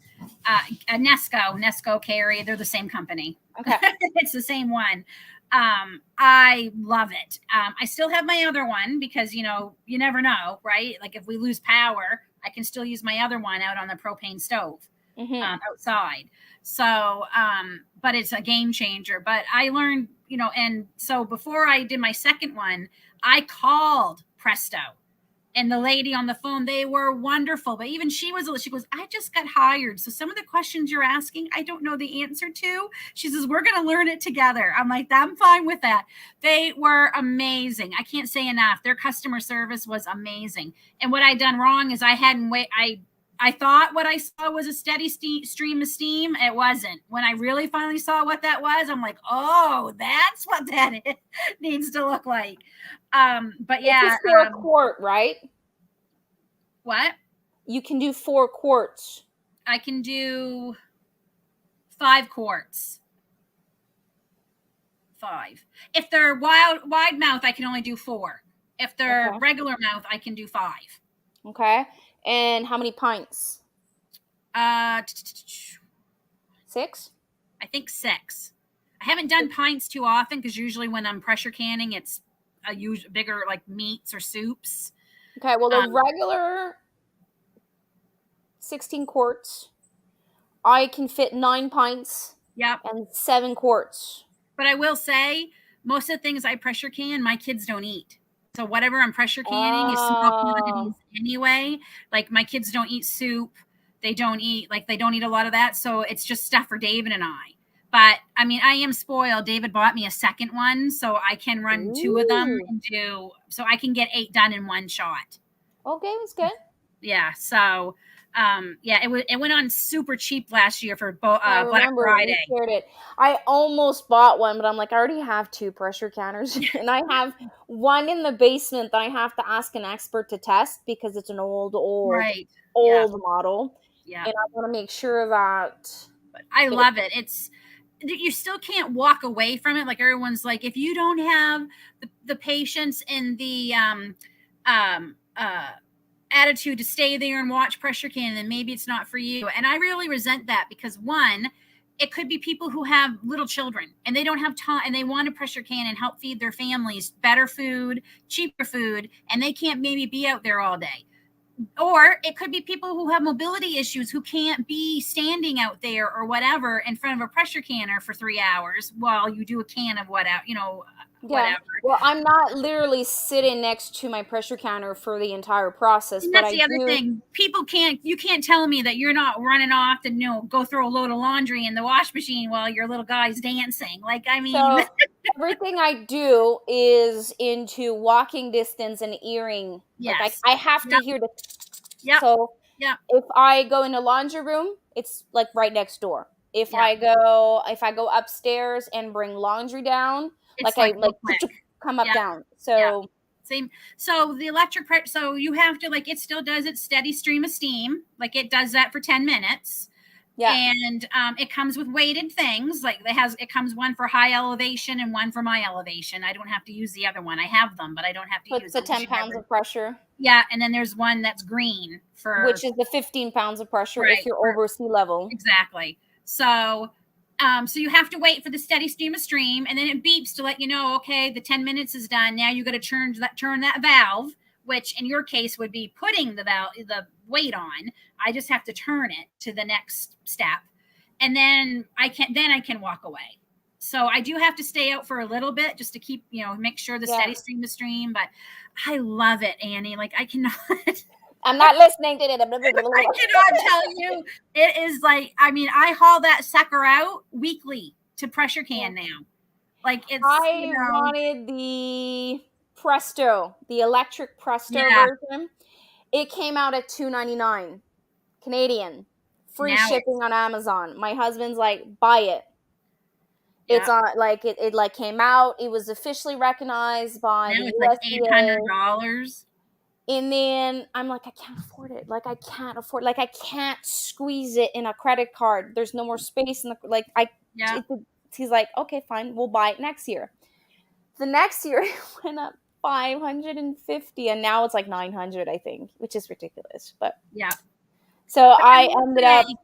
A Nesco Carry, they're the same company.
Okay.
It's the same one. I love it. I still have my other one because, you never know, right? Like if we lose power, I can still use my other one out on the propane stove outside. So, but it's a game changer. But I learned, and so before I did my second one, I called Presto, and the lady on the phone, they were wonderful. But even she goes, I just got hired. So some of the questions you're asking, I don't know the answer to. She says, we're going to learn it together. I'm like, I'm fine with that. They were amazing. I can't say enough. Their customer service was amazing. And what I'd done wrong is I thought what I saw was a steady stream of steam. It wasn't. When I really finally saw what that was, I'm like, oh, that's what that needs to look like. But yeah.
It's a 4 quart, right?
What?
You can do 4 quarts.
I can do 5 quarts. 5. If they're wide mouth, I can only do 4. If they're regular mouth, I can do 5.
Okay. And how many pints? 6?
I think 6. I haven't done pints too often because usually when I'm pressure canning, it's a bigger like meats or soups.
Okay, well, the regular 16 quarts, I can fit 9 pints.
Yep.
And 7 quarts.
But I will say, most of the things I pressure can, my kids don't eat. So whatever I'm pressure canning is small quantities anyway. Like my kids don't eat soup. They don't eat a lot of that. So it's just stuff for David and I. But I mean, I am spoiled. David bought me a second one, so I can run 2 of them so I can get 8 done in one shot.
Okay, that's good.
Yeah. So, it went on super cheap last year for Black Friday.
You shared it. I almost bought one, but I'm like, I already have 2 pressure canners, and I have one in the basement that I have to ask an expert to test because it's an old model.
Yeah.
And I want to make sure that.
But I love it. You still can't walk away from it. Like everyone's like, if you don't have the patience and the attitude to stay there and watch pressure can, then maybe it's not for you. And I really resent that because one, it could be people who have little children and they don't have time and they want to pressure can and help feed their families better food, cheaper food, and they can't maybe be out there all day. Or it could be people who have mobility issues who can't be standing out there or whatever in front of a pressure canner for 3 hours while you do a can of whatever.
Well, I'm not literally sitting next to my pressure canner for the entire process.
And that's the other thing. You can't tell me that you're not running off to go throw a load of laundry in the wash machine while your little guy's dancing. Like, I mean,
so everything I do is into walking distance and earring.
Yes.
Like I have to hear the.
Yeah.
So if I go in the laundry room, it's like right next door. If I go upstairs and bring laundry down, it's I come up down. So
same. So the electric so you have to it still does its steady stream of steam. Like it does that for 10 minutes. Yeah. And it comes with weighted things. Like it comes one for high elevation and one for my elevation. I don't have to use the other one. I have them, but I don't have to use
the 10 pounds of pressure.
Yeah, and then there's one that's green
which is the 15 pounds of pressure if you're over sea level.
Exactly. So so you have to wait for the steady stream of stream, and then it beeps to let you know, okay, the 10 minutes is done. Now you got to turn that valve, which in your case would be putting the weight on. I just have to turn it to the next step, and then I can walk away. So I do have to stay out for a little bit just to keep, make sure the steady stream of stream. But I love it, Annie. Like I cannot.
I'm not listening to it.
I cannot tell you. It is I haul that sucker out weekly to pressure can now. Like it's.
I wanted the Presto, the electric Presto version. It came out at $2.99 Canadian, free shipping on Amazon. My husband's like, buy it. It's
Yep.
on like it like came out. It was officially recognized by
Now
the
it's like
USDA.
$800.
And then I'm like, I can't afford it. Like I can't afford. Like I can't squeeze it in a credit card. There's no more space in the like.
Yep.
It, he's like, okay, fine, we'll buy it next year. The next year it went up 550, and now it's like 900, I think, which is ridiculous. But
Yep.
so
But I
I
will
ended up
say,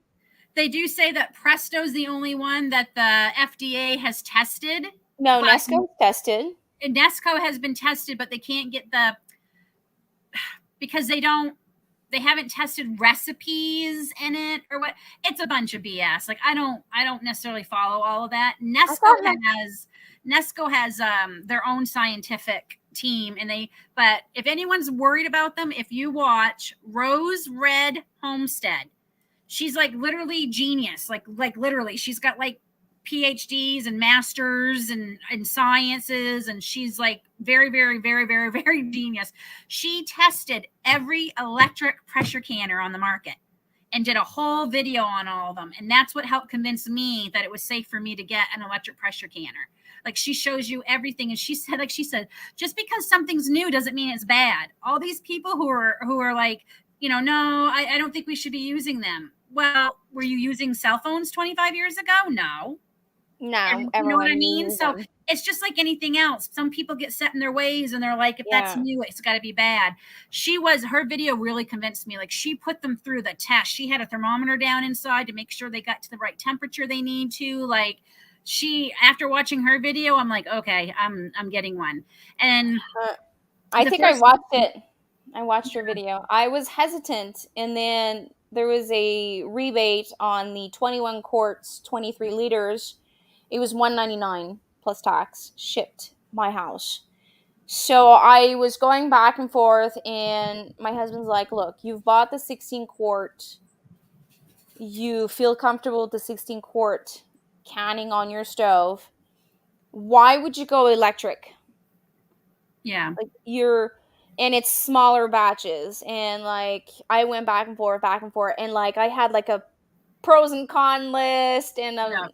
they do say that Presto's the only one that the FDA has tested,
no
but
Nesco tested.
Nesco has been tested, but they can't get the, because they haven't tested recipes in it or what. It's a bunch of BS. Like I don't necessarily follow all of that.
I thought no,
Nesco has their own scientific team, and but if anyone's worried about them, if you watch Rose Red Homestead, she's like literally genius. Like literally, she's got like PhDs and masters and sciences, and she's like very, very, very, very, very genius. She tested every electric pressure canner on the market and did a whole video on all of them. And that's what helped convince me that it was safe for me to get an electric pressure canner. Like she shows you everything. And she said, just because something's new doesn't mean it's bad. All these people who are like, no, I don't think we should be using them. Well, were you using cell phones 25 years ago? No.
no,
And you know what I
everyone
mean?
uses
So
them.
it's just like anything else. Some people get set in their ways and they're like, if that's
Yeah.
new, it's got to be bad. Her video really convinced me. Like she put them through the test. She had a thermometer down inside to make sure they got to the right temperature they need to. Like after watching her video, I'm like, okay, I'm getting one. And
I
the
think I
first,
watched it. I watched your video. I was hesitant, and then there was a rebate on the 21 quarts, 23 liters. It was $199 plus tax shipped my house. So I was going back and forth, and my husband's like, "Look, you've bought the 16 quart. You feel comfortable with the 16 quart canning on your stove. Why would you go electric?
yeah,
Like and it's smaller batches, and like I went back and forth, and like I had like a pros and con list, and
yeah.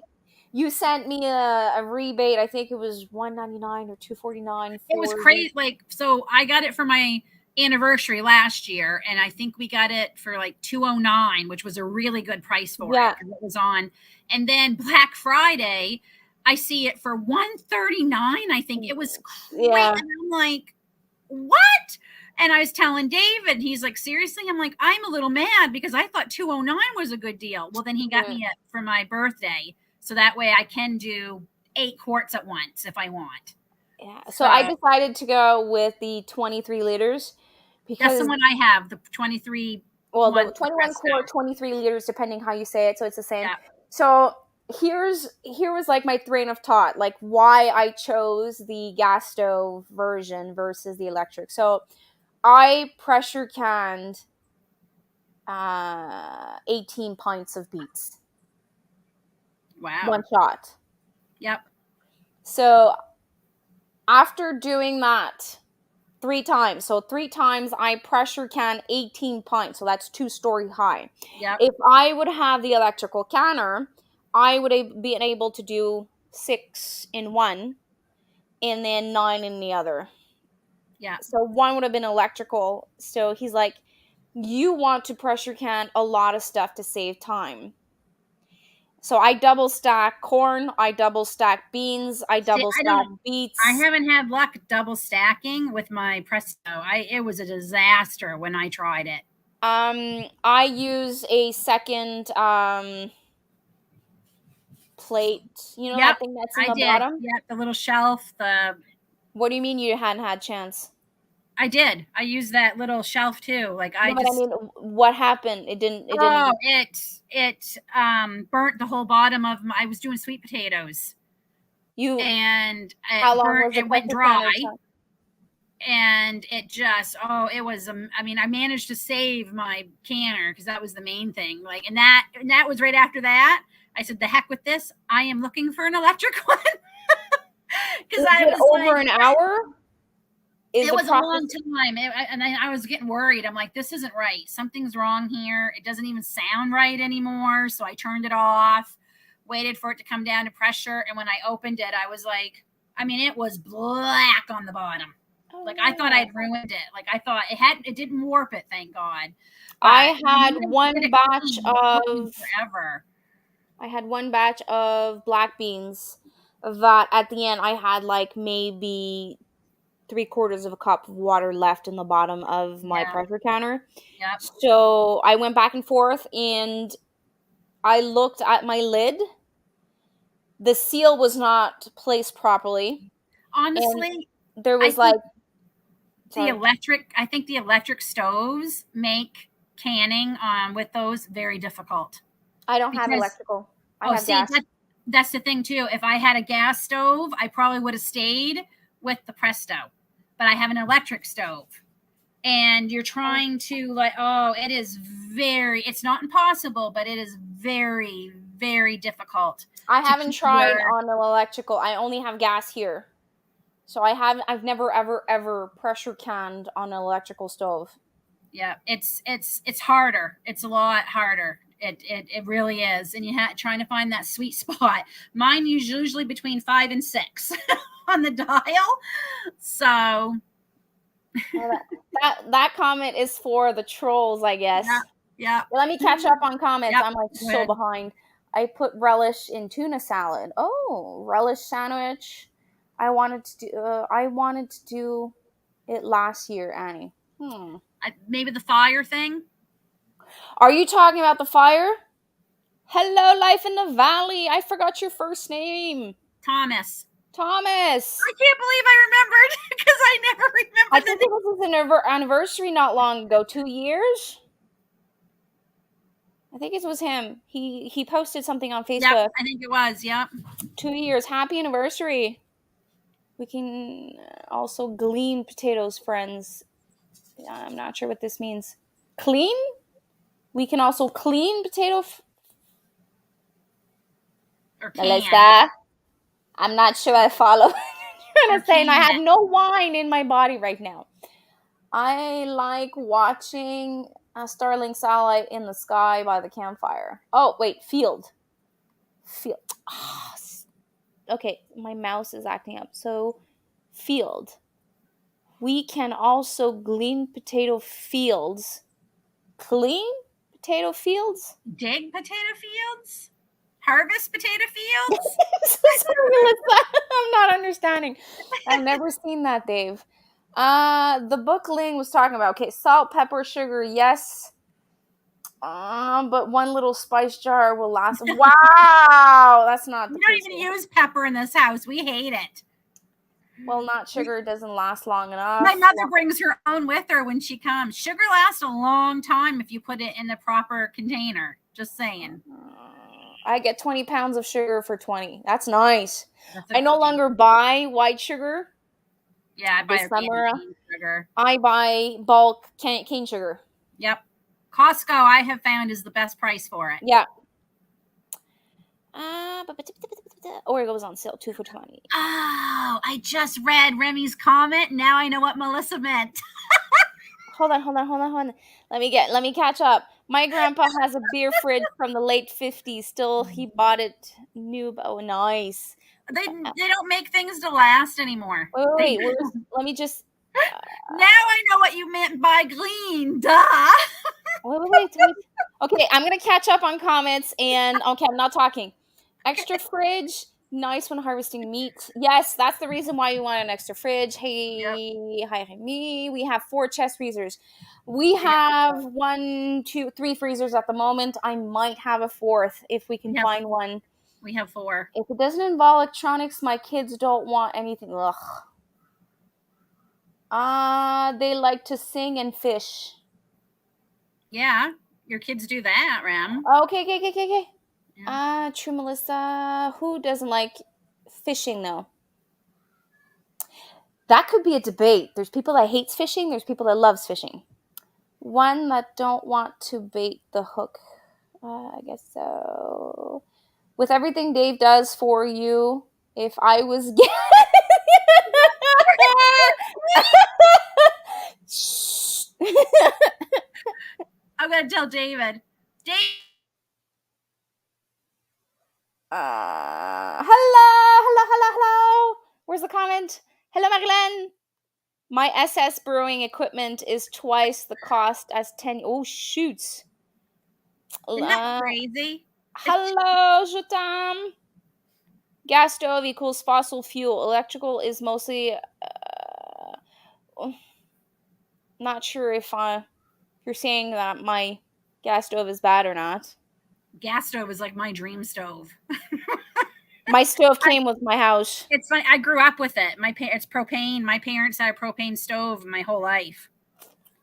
you sent me a rebate. I think it was 199 or 249
It was
for the
crazy. Like, so I got it for my anniversary last year, and I think we got it for like 209, which was a really good price for it
yeah
because it was on. And then Black Friday, I see it for 139. I think it was great.
yeah
And I'm like, what? And I was telling David, he's like, seriously? I'm like, I'm a little mad because I thought 209 was a good deal. Well, then he got
yeah
me it for my birthday. So that way I can do 8 quarts at once if I want.
yeah. So
So
I decided to go with the 23 liters
that's the
because
one I have, the 23
well,
one
the
for
21
Presto.
quart, 23 liters, depending how you say it, so it's the same.
Yeah.
So here was like my train of thought, like why I chose the gas stove version versus the electric. So I pressure canned 18 pints of beets,
Wow.
one shot.
Yep.
So after doing that 3 times, so 3 times I pressure can 18 pints, so that's 2-story high.
Yep.
If I would have the electrical canner, I would be able to do 6 in one and then 9 in the other.
Yeah.
So one would have been electrical. So he's like, you want to pressure can a lot of stuff to save time. So I double stack corn, I double stack beans, I
See,
double stack
I
beets.
haven't had luck double stacking with my Presto. It was a disaster when I tried it.
I use a second plate. You know
Yep.
that thing that's in
I
the
did.
bottom?
Yep. The little shelf,
What do you mean you hadn't had chance?
I did. I used that little shelf too. Like
No,
I
but I
just
mean, what happened? It
Oh,
didn't.
it burnt the whole bottom of I was doing sweet potatoes,
You,
and
how long was the
it went
pressure
dry,
canner time?
and it just it was I mean, I managed to save my canner because that was the main thing. Like, and that was right after that. I said, the heck with this. I am looking for an electric one. Because
Is
I
it
was
over
like,
an hour? Is
it
the
was a
process?
long time. I was getting worried. I'm like, this isn't right. Something's wrong here. It doesn't even sound right anymore. So I turned it off. waited for it to come down to pressure. And when I opened it, I was like, I mean, it was black on the bottom. Like I thought I'd ruined it. Like I thought it didn't warp it, thank God. But
I had one batch of
forever.
I had one batch of black beans that at the end I had like maybe 3/4 of a cup of water left in the bottom of my pressure counter.
Yep.
So I went back and forth and I looked at my lid. The seal was not placed properly.
Honestly,
and there was like
I think the electric stoves make canning with those very difficult.
I don't have electrical. I have gas.
That's the thing too. If I had a gas stove, I probably would have stayed with the Presto. But I have an electric stove. And you're trying to it's not impossible, but it is very, very difficult.
I haven't tried on an electrical. I only have gas here. So I've never ever pressure canned on an electrical stove.
Yeah, it's harder. It's a lot harder. It really is. And trying to find that sweet spot. Mine is usually between 5 and 6 on the dial. So
that comment is for the trolls, I guess.
Yeah.
Let me catch up on comments. I'm like so behind. I put relish in tuna salad. Oh, relish sandwich. I wanted to do it last year, Annie.
Maybe the fire thing.
Are you talking about the fire? Hello, Life in the Valley. I forgot your first name.
Thomas.
I
can't believe I remembered because I never remember.
I think it was his anniversary not long ago. 2 years? I think it was him. He posted something on Facebook.
Yeah, I think it was. Yep.
2 years. Happy anniversary. We can also glean potatoes, friends. I'm not sure what this means. Clean? We can also clean potato.
Or can.
I'm not sure I follow what you're trying to say. And I have no wine in my body right now. I like watching a starling satellite in the sky by the campfire. Oh, wait, field. Oh, okay, my mouse is acting up. So, field. We can also glean potato fields. Clean potato fields?
Dig potato fields? Harvest potato fields?
I'm not understanding. I've never seen that, Dave. The book Lynn was talking about. Okay, salt, pepper, sugar, yes. But one little spice jar will last. Wow, that's not.
We don't even use pepper in this house. We hate it.
Well, not sugar. It doesn't last long enough.
My mother brings her own with her when she comes. Sugar lasts a long time if you put it in the proper container. Just saying.
I get 20 pounds of sugar for 20. That's nice. I no longer buy white sugar.
Yeah, I buy cane sugar.
I buy bulk cane sugar.
Yep. Costco, I have found, is the best price for it.
Yeah. Or it goes on sale, 2 for $20.
Oh, I just read Remy's comment. Now I know what Melissa meant.
Hold on. Let me catch up. My grandpa has a beer fridge from the late 50s. Still, he bought it new. Oh, nice.
They don't make things to last anymore.
Wait. Let me just.
Now I know what you meant by glean. Duh.
Wait. Okay, I'm gonna catch up on comments and okay, I'm not talking. Extra fridge, nice when harvesting meat. Yes, that's the reason why you want an extra fridge. Hey, hi, me. We have 4 chest freezers. We have 1, 2, 3 freezers at the moment. I might have a 4th if we can find one.
We have 4.
If it doesn't involve electronics, my kids don't want anything. Ugh. They like to sing and fish.
Yeah, your kids do that, Ram.
Okay. Yeah. True, Melissa. Who doesn't like fishing, though? That could be a debate. There's people that hates fishing. There's people that loves fishing. One that don't want to bait the hook. I guess so. With everything Dave does for you, if I was...
I'm going to tell David.
Hello. Where's the comment? Hello, Marilyn. My SS brewing equipment is twice the cost as 10. Oh, shoots.
Isn't that crazy?
Hello, je t'aime. Gas stove equals fossil fuel. Electrical is mostly. Not sure if you're saying that my gas stove is bad or not.
Gas stove is like my dream stove.
My stove came with my house.
It's like I grew up with it. It's propane. My parents had a propane stove my whole life.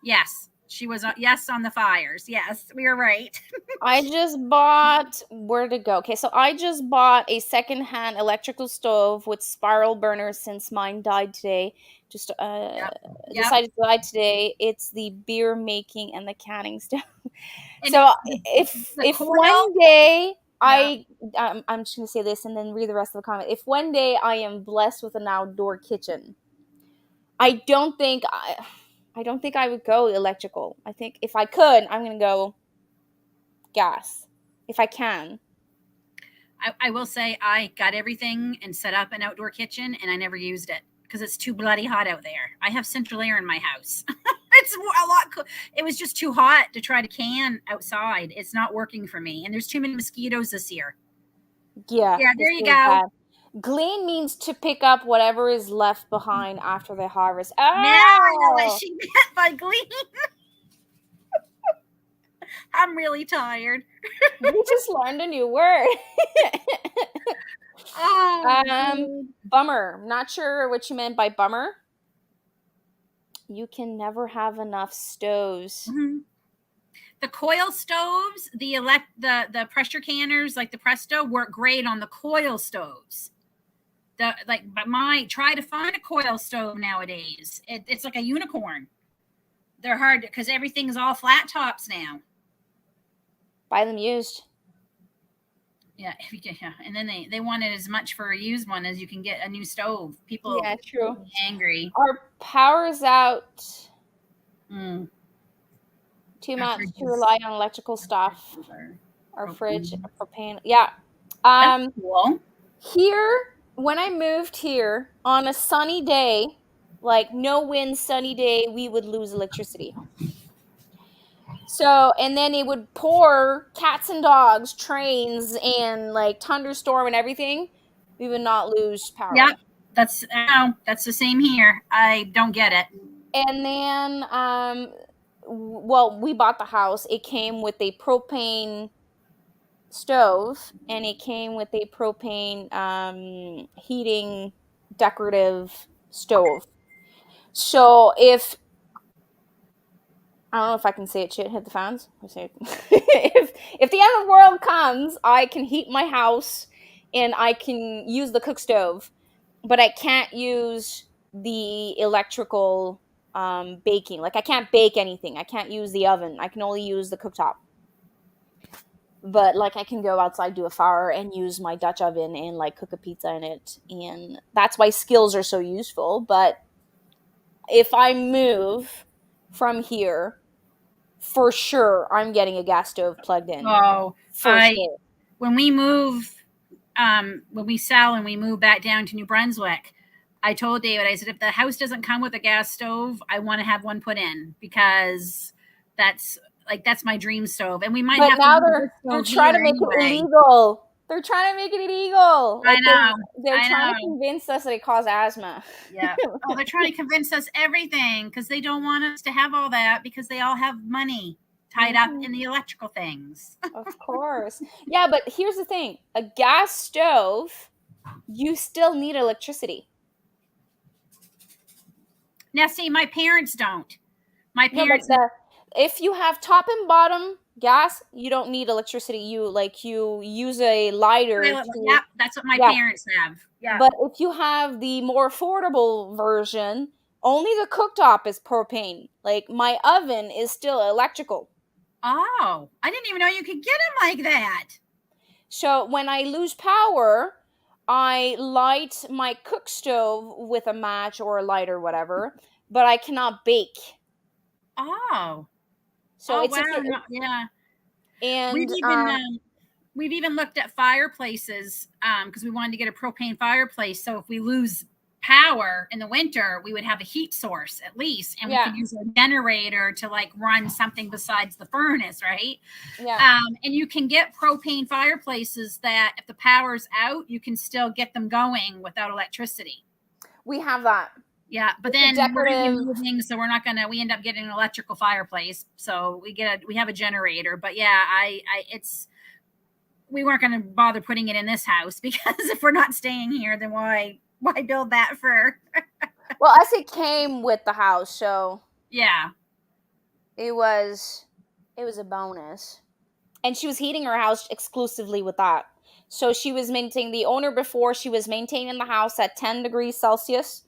Yes, she was. Yes, on the fires. Yes, we are right.
I just bought where to go. Okay, so I just bought a secondhand electrical stove with spiral burners since mine died today. Just
Yep.
decided to die today. It's the beer making and the canning stove.
And
So
the
if
coil.
one day
Yeah.
I'm just gonna say this and then read the rest of the comment. If one day I am blessed with an outdoor kitchen, I don't think I would go electrical. I think if I could, I'm gonna go gas if I can.
I will say I got everything and set up an outdoor kitchen, and I never used it because it's too bloody hot out there. I have central air in my house. It's a lot. It was just too hot to try to can outside. It's not working for me, and there's too many mosquitoes this year.
Yeah,
Yeah, there
this
you
is
go.
bad. Glean means to pick up whatever is left behind after the harvest.
Now I know what
Oh,
she meant by glean. I'm really tired.
we just learned a new word.
Oh,
Bummer. Not sure what you meant by bummer. You can never have enough stoves.
mm-hmm. The coil stoves, the pressure canners like the Presto work great on the coil stoves. But try to find a coil stove nowadays. It's like a unicorn. They're hard because everything's all flat tops now.
Buy them used.
Yeah, yeah. And then they wanted as much for a used one as you can get a new stove. People
Yeah, true.
angry.
Our power's out.
Mm.
Too
Our
much
fridge
to
is
rely on electrical stuff. Our fridge,
propane.
propane. Yeah.
That's cool.
Here, when I moved here on a sunny day, like no wind, sunny day, we would lose electricity. So, and then it would pour cats and dogs, trains, and like thunderstorm and everything. We would not lose
Yep.
power.
That's the same here. I don't get it.
And then, well, we bought the house. It came with a propane stove and it came with a propane heating decorative stove. So I don't know if I can say it, shit hit the fans. If the end of the world comes, I can heat my house and I can use the cook stove, but I can't use the electrical baking. Like I can't bake anything. I can't use the oven. I can only use the cooktop. But like I can go outside, do a fire, and use my Dutch oven and like cook a pizza in it, and that's why skills are so useful. But if I move from here, for sure I'm getting a gas stove plugged in.
Oh,
For sure.
when we move, when we sell and we move back down to New Brunswick, I told David, I said, if the house doesn't come with a gas stove, I want to have one put in because that's my dream stove. And we might
But
have to
now
use this
they're
stove
trying
here
to make it
anyway.
illegal. They're trying to make it illegal.
I
Like
know.
they're
I
trying to
know.
convince us that it causes asthma.
Yeah. Oh, they're trying to convince us everything because they don't want us to have all that because they all have money tied up in the electrical things.
Of course. Yeah, but here's the thing. A gas stove, you still need electricity.
Now, see, my parents don't. My
No, but
parents,
if you have top and bottom gas, you don't need electricity. You use a lighter to
yeah, that's what my
yeah.
parents have. Yeah.
But if you have the more affordable version, only the cooktop is propane. Like my oven is still electrical.
Oh, I didn't even know you could get them like that.
So when I lose power, I light my cook stove with a match or a light or whatever, but I cannot bake.
Oh.
So
Oh,
it's
wow.
a
No, yeah. We've
and
even we've even looked at fireplaces because we wanted to get a propane fireplace. So if we lose power in the winter, we would have a heat source at least, and we could use a generator to like run something besides the furnace, right? And you can get propane fireplaces that if the power's out, you can still get them going without electricity.
We have that.
Yeah, but then we're gonna be moving, so we're not gonna. We end up getting an electrical fireplace, so we have a generator. But yeah, we weren't gonna bother putting it in this house because if we're not staying here, then why build that for?
Well, as it came with the house, so
yeah,
it was a bonus, and she was heating her house exclusively with that. So she was maintaining the owner before. She was maintaining the house at 10 degrees Celsius.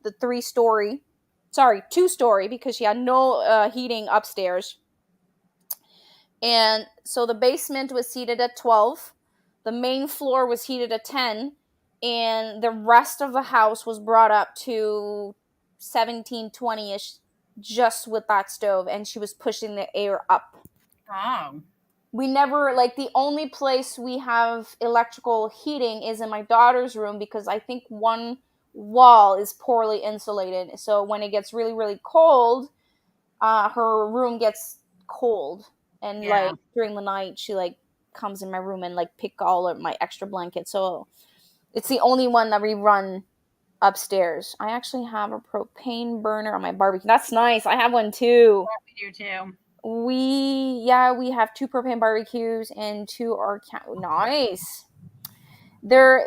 The 2-story, because she had no heating upstairs. And so the basement was heated at 12. The main floor was heated at 10. And the rest of the house was brought up to 17, 20-ish just with that stove. And she was pushing the air up.
Oh.
We never, like, the only place we have electrical heating is in my daughter's room because I think one wall is poorly insulated. So when it gets really, really cold, her room gets cold. And, like, during the night, she, like, comes in my room and, like, pick all of my extra blankets. So it's the only one that we run upstairs. I actually have a propane burner on my barbecue. That's nice. I have one, too.
Yeah, we do, too.
We have 2 propane barbecues and 2 are nice. There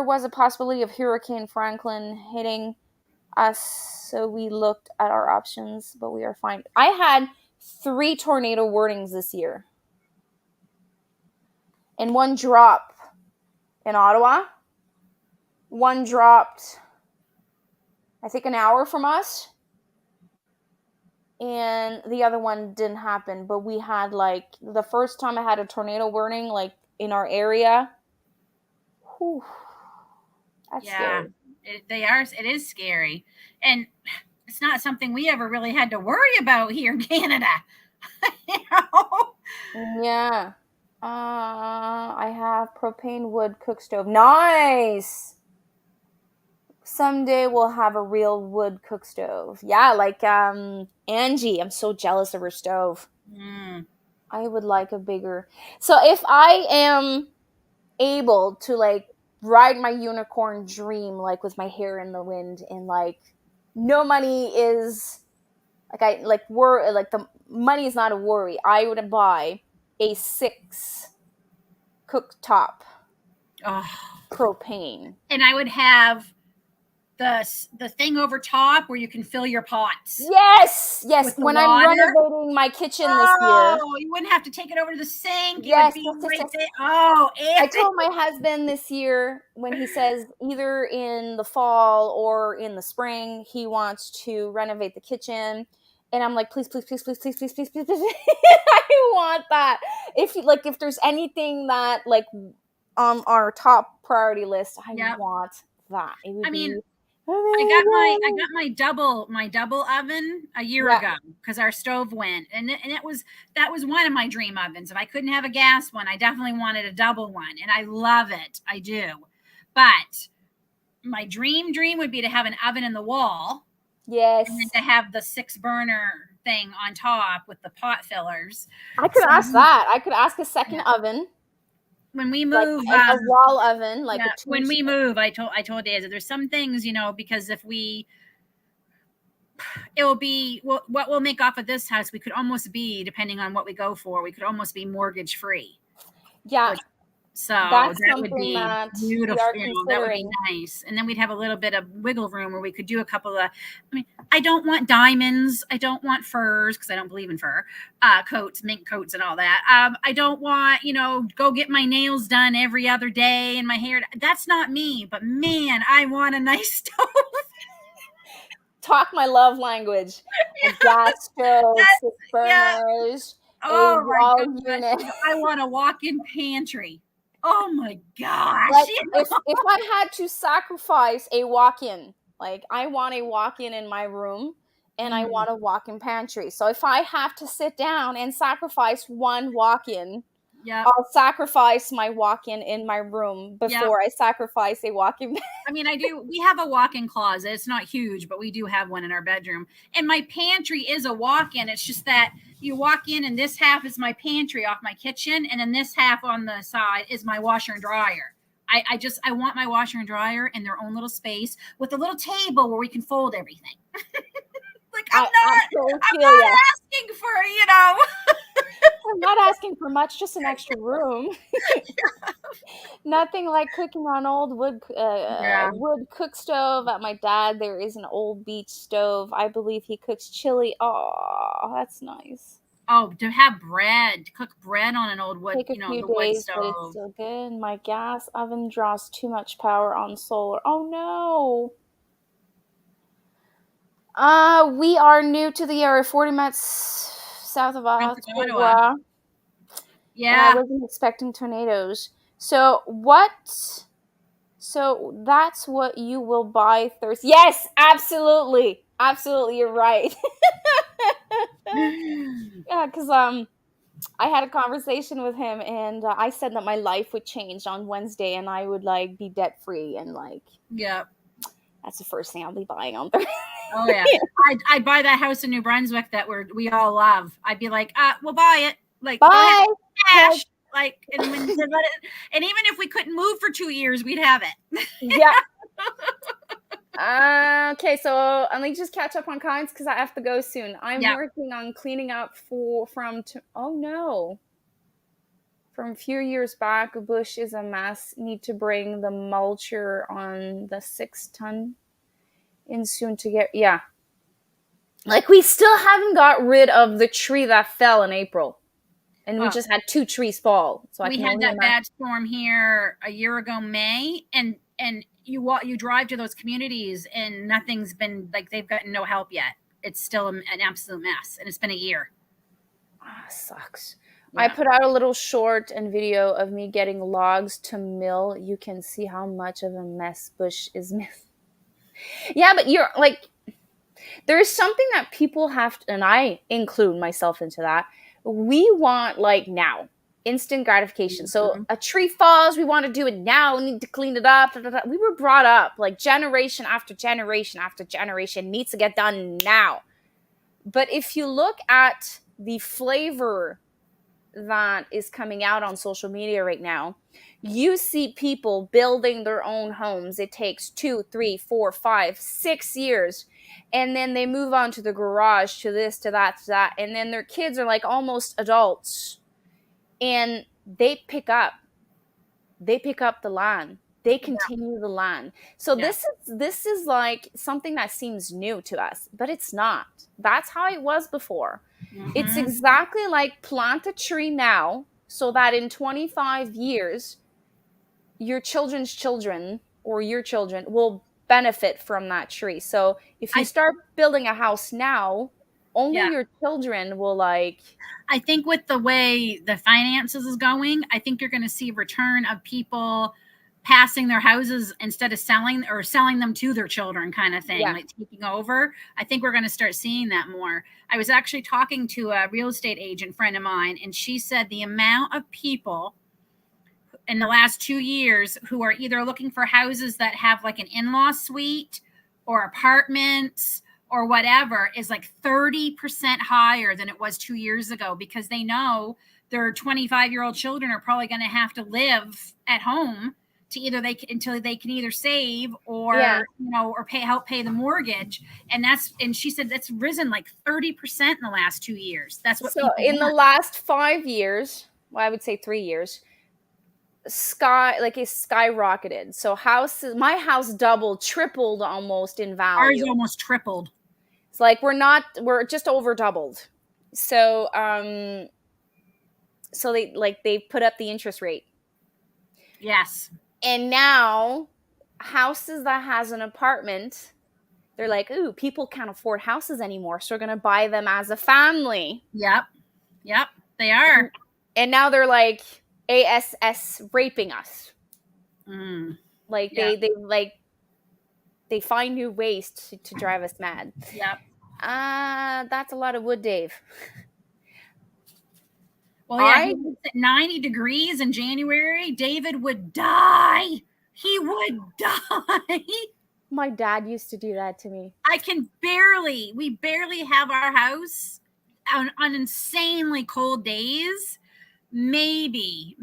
was a possibility of Hurricane Franklin hitting us, so we looked at our options, but we are fine. I had 3 tornado warnings this year. And one dropped in Ottawa. One dropped, I think, an hour from us. And the other one didn't happen, but we had, like, the first time I had a tornado warning, like, in our area. Whew. That's scary.
It is scary. And it's not something we ever really had to worry about here in Canada. You know?
Yeah. I have propane wood cook stove. Nice! Someday we'll have a real wood cook stove. Yeah, like Angie. I'm so jealous of her stove. I would like a bigger. So if I am able to, like, ride my unicorn dream, like, with my hair in the wind, and, like, no money is, like, the money is not a worry, I would buy a 6 cooktop propane.
And I would have the thing over top where you can fill your pots.
Yes. When I'm renovating my kitchen this year.
Oh, you wouldn't have to take it over to the sink.
Yes.
It would be right there. Oh,
I told my husband this year, when he says either in the fall or in the spring he wants to renovate the kitchen, and I'm like, please, I want that. If there's anything that, like, on our top priority list, I want that. It would be.
I got my double oven a year ago because our stove went, and that was one of my dream ovens. If I couldn't have a gas one, I definitely wanted a double one, and I love it. I do. But my dream would be to have an oven in the wall.
Yes.
And then to have the 6 burner thing on top with the pot fillers.
I could ask that. I could ask a second oven.
When we move,
like a wall oven, like
when we move, I told Dad that there's some things, because if it will be what we'll make off of this house, we could almost be, depending on what we go for, we could almost be mortgage free.
Yeah.
So
that's
that would be beautiful. That would be nice. And then we'd have a little bit of wiggle room where we could do a couple of, I don't want diamonds. I don't want furs because I don't believe in fur coats, mink coats and all that. I don't want, go get my nails done every other day and my hair. That's not me. But man, I want a nice stove.
Talk my love language. A gas stove, 6 burners, a wall unit.
I want a walk-in pantry. Oh my gosh.
Like, if I had to sacrifice a walk-in, like, I want a walk-in in my room and I want a walk-in pantry. So if I have to sit down and sacrifice one walk-in,
Yep.
I'll sacrifice my walk-in in my room
Yep.
before I sacrifice a walk-in.
I mean, we have a walk-in closet. It's not huge, but we do have one in our bedroom. And my pantry is a walk-in. It's just that you walk in and this half is my pantry off my kitchen, and then this half on the side is my washer and dryer. I want my washer and dryer in their own little space with a little table where we can fold everything. Like
I absolutely
I'm
feel
not
ya.
asking for.
I'm not asking for much, just an extra room. Nothing like cooking on old
Yeah.
wood cook stove. At my dad, there is an old beach stove. I believe he cooks chili. Oh, that's nice.
Oh, to have bread, to cook bread on an old wood,
Take a few
the wood
days, but it's
stove.
still good. My gas oven draws too much power on solar. Oh no. We are new to the area, 40 minutes south of
North of Ottawa.
Ottawa, and I
Yeah.
wasn't expecting tornadoes. So what? So that's what you will buy Thursday. Yes, absolutely, absolutely, you're right. Yeah, because I had a conversation with him, and I said that my life would change on Wednesday, and I would like be debt free, and like
Yeah.
that's the first thing I'll be buying on Thursday.
Oh yeah. I'd buy that house in New Brunswick that we all love. I'd be like, we'll buy it. Like, go ahead,
Bye.
cash. Like, and when and even if we couldn't move for 2 years, we'd have it.
Yeah. Okay, so let me just catch up on comments because I have to go soon. I'm
Yeah.
working on cleaning up oh no, from a few years back. A bush is a mess. Need to bring the mulcher on the 6 ton in soon to get Like we still haven't got rid of the tree that fell in April, and we just had 2 trees fall. So I
We
can
had
only
that
imagine.
bad storm here a year ago, May, and you drive to those communities and nothing's been like they've gotten no help yet. It's still an absolute mess, and it's been a year.
Sucks.
Yeah.
I put out a little short and video of me getting logs to mill. You can see how much of a mess bush is missing. Yeah, but you're like, there's something that people have to, and I include myself into that. We want like now, instant gratification. So a tree falls, we want to do it now. We need to clean it up. We were brought up like generation after generation after generation needs to get done now. But if you look at the flavor that is coming out on social media right now, you see people building their own homes. It takes 2, 3, 4, 5, 6 years. And then they move on to the garage, to this, to that, to that. And then their kids are like almost adults. And they pick up the land. They continue the land. So this is like something that seems new to us, but it's not. That's how it was before. It's exactly like plant a tree now so that in 25 years, your children's children or your children will benefit from that tree. So if you start building a house now, only your children will like.
I think with the way the finances is going, I think you're going to see a return of people passing their houses instead of selling them to their children kind of thing, like taking over. I think we're going to start seeing that more. I was actually talking to a real estate agent friend of mine, and she said the amount of people in the last 2 years who are either looking for houses that have like an in-law suite or apartments or whatever is like 30% higher than it was 2 years ago, because they know their 25-year-old children are probably going to have to live at home to until they can either save or or help pay the mortgage. And she said that's risen like 30% in the last 2 years. That's what
So in the last 5 years, well, I would say 3 years, it skyrocketed. So my house doubled, tripled almost in value.
Ours almost tripled.
It's like we're just over doubled. So they put up the interest rate.
Yes.
And now houses that has an apartment, they're like, ooh, people can't afford houses anymore, so we're gonna buy them as a family.
Yep, they are.
And now they're like ASS raping us. Like they find new ways to drive us mad.
Yep.
That's a lot of wood, Dave.
Well, yeah, he was at 90 degrees in January. David would die. He would die.
My dad used to do that to me.
We barely have our house on insanely cold days. Maybe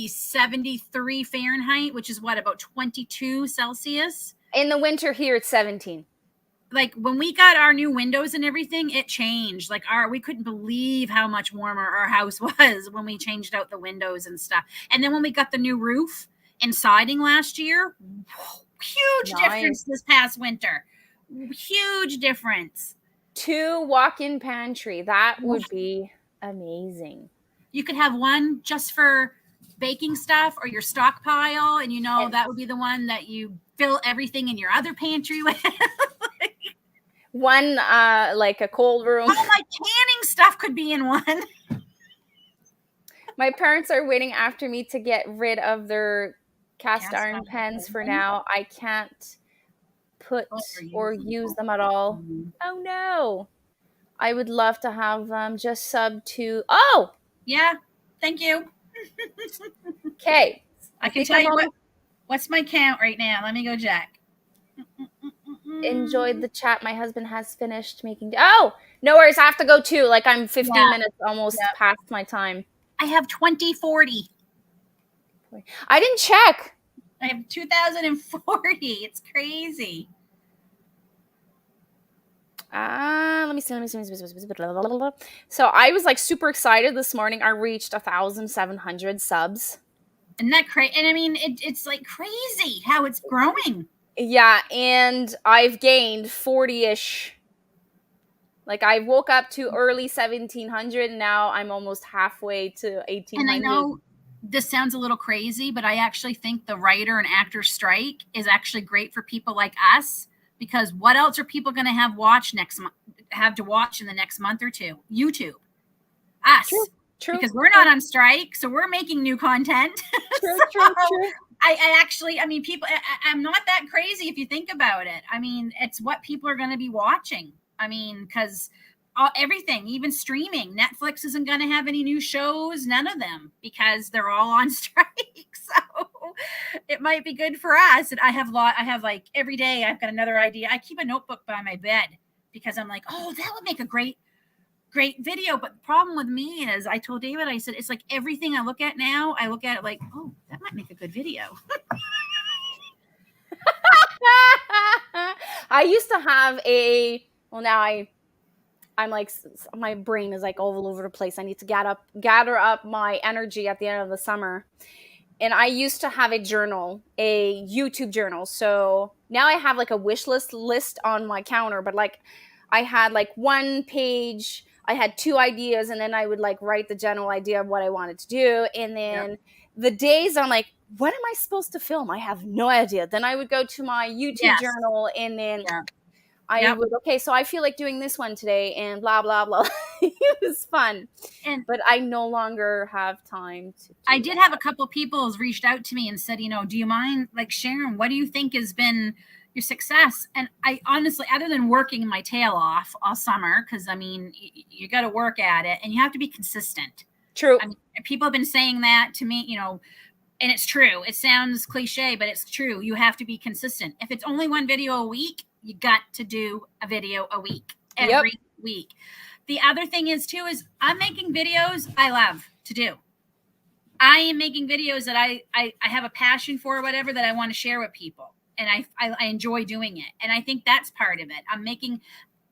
73 Fahrenheit, which is what, about 22 Celsius.
In the winter here, it's 17.
Like when we got our new windows and everything, it changed. Like we couldn't believe how much warmer our house was when we changed out the windows and stuff. And then when we got the new roof and siding last year, huge difference this past winter. Huge difference.
2 walk-in pantry. That would be amazing.
You could have one just for baking stuff or your stockpile, and that would be the one that you fill everything in your other pantry with.
One like a cold room.
All my canning stuff could be in one.
My parents are waiting after me to get rid of their cast iron pans for now. I can't put or use them at all. Oh no. I would love to have them. Just sub to. Oh!
Yeah. Thank you.
Okay.
I can tell you what's my count right now. Let me go check.
Enjoyed the chat. My husband has finished making. Oh! No worries. I have to go too. Like I'm 15 minutes almost past my time.
I have 2040.
I didn't check.
I have 2040. It's crazy.
Let me see. So I was like super excited this morning. I reached 1,700 subs.
Isn't that crazy? And I mean, it's like crazy how it's growing.
Yeah, and I've gained 40-ish. Like I woke up to early 1,700, and now I'm almost halfway to 1,800.
And I know this sounds a little crazy, but I actually think the writer and actor strike is actually great for people like us. Because what else are people going to have to watch in the next month or two? YouTube. Us. True. Because we're not on strike, so we're making new content. True. I mean, people, I'm not that crazy if you think about it. I mean, it's what people are going to be watching. I mean, because everything, even streaming, Netflix isn't going to have any new shows, none of them, because they're all on strike. So it might be good for us. And I have like every day I've got another idea. I keep a notebook by my bed because I'm like, oh, that would make a great video. But the problem with me is I told David, I said, it's like everything I look at now, I look at it like, oh, that might make a good video.
I used to have now I'm like, my brain is like all over the place. I need to gather up my energy at the end of the summer. And I used to have a YouTube journal. So now I have like a wish list on my counter, but like I had like one page, I had 2 ideas, and then I would like write the general idea of what I wanted to do. And then the days I'm like, what am I supposed to film? I have no idea. Then I would go to my YouTube journal, and then I would, so I feel like doing this one today, and blah, blah, blah. It was fun. But I no longer have time to
I did have a couple people reached out to me and said, do you mind like sharing, what do you think has been your success? And I honestly, other than working my tail off all summer, because I mean, you got to work at it and you have to be consistent.
True.
I mean, people have been saying that to me, and it's true. It sounds cliche, but it's true. You have to be consistent. If it's only one video a week, you got to do a video a week, every week. The other thing is I'm making videos I love to do. I am making videos that I have a passion for, or whatever, that I want to share with people. And I enjoy doing it. And I think that's part of it.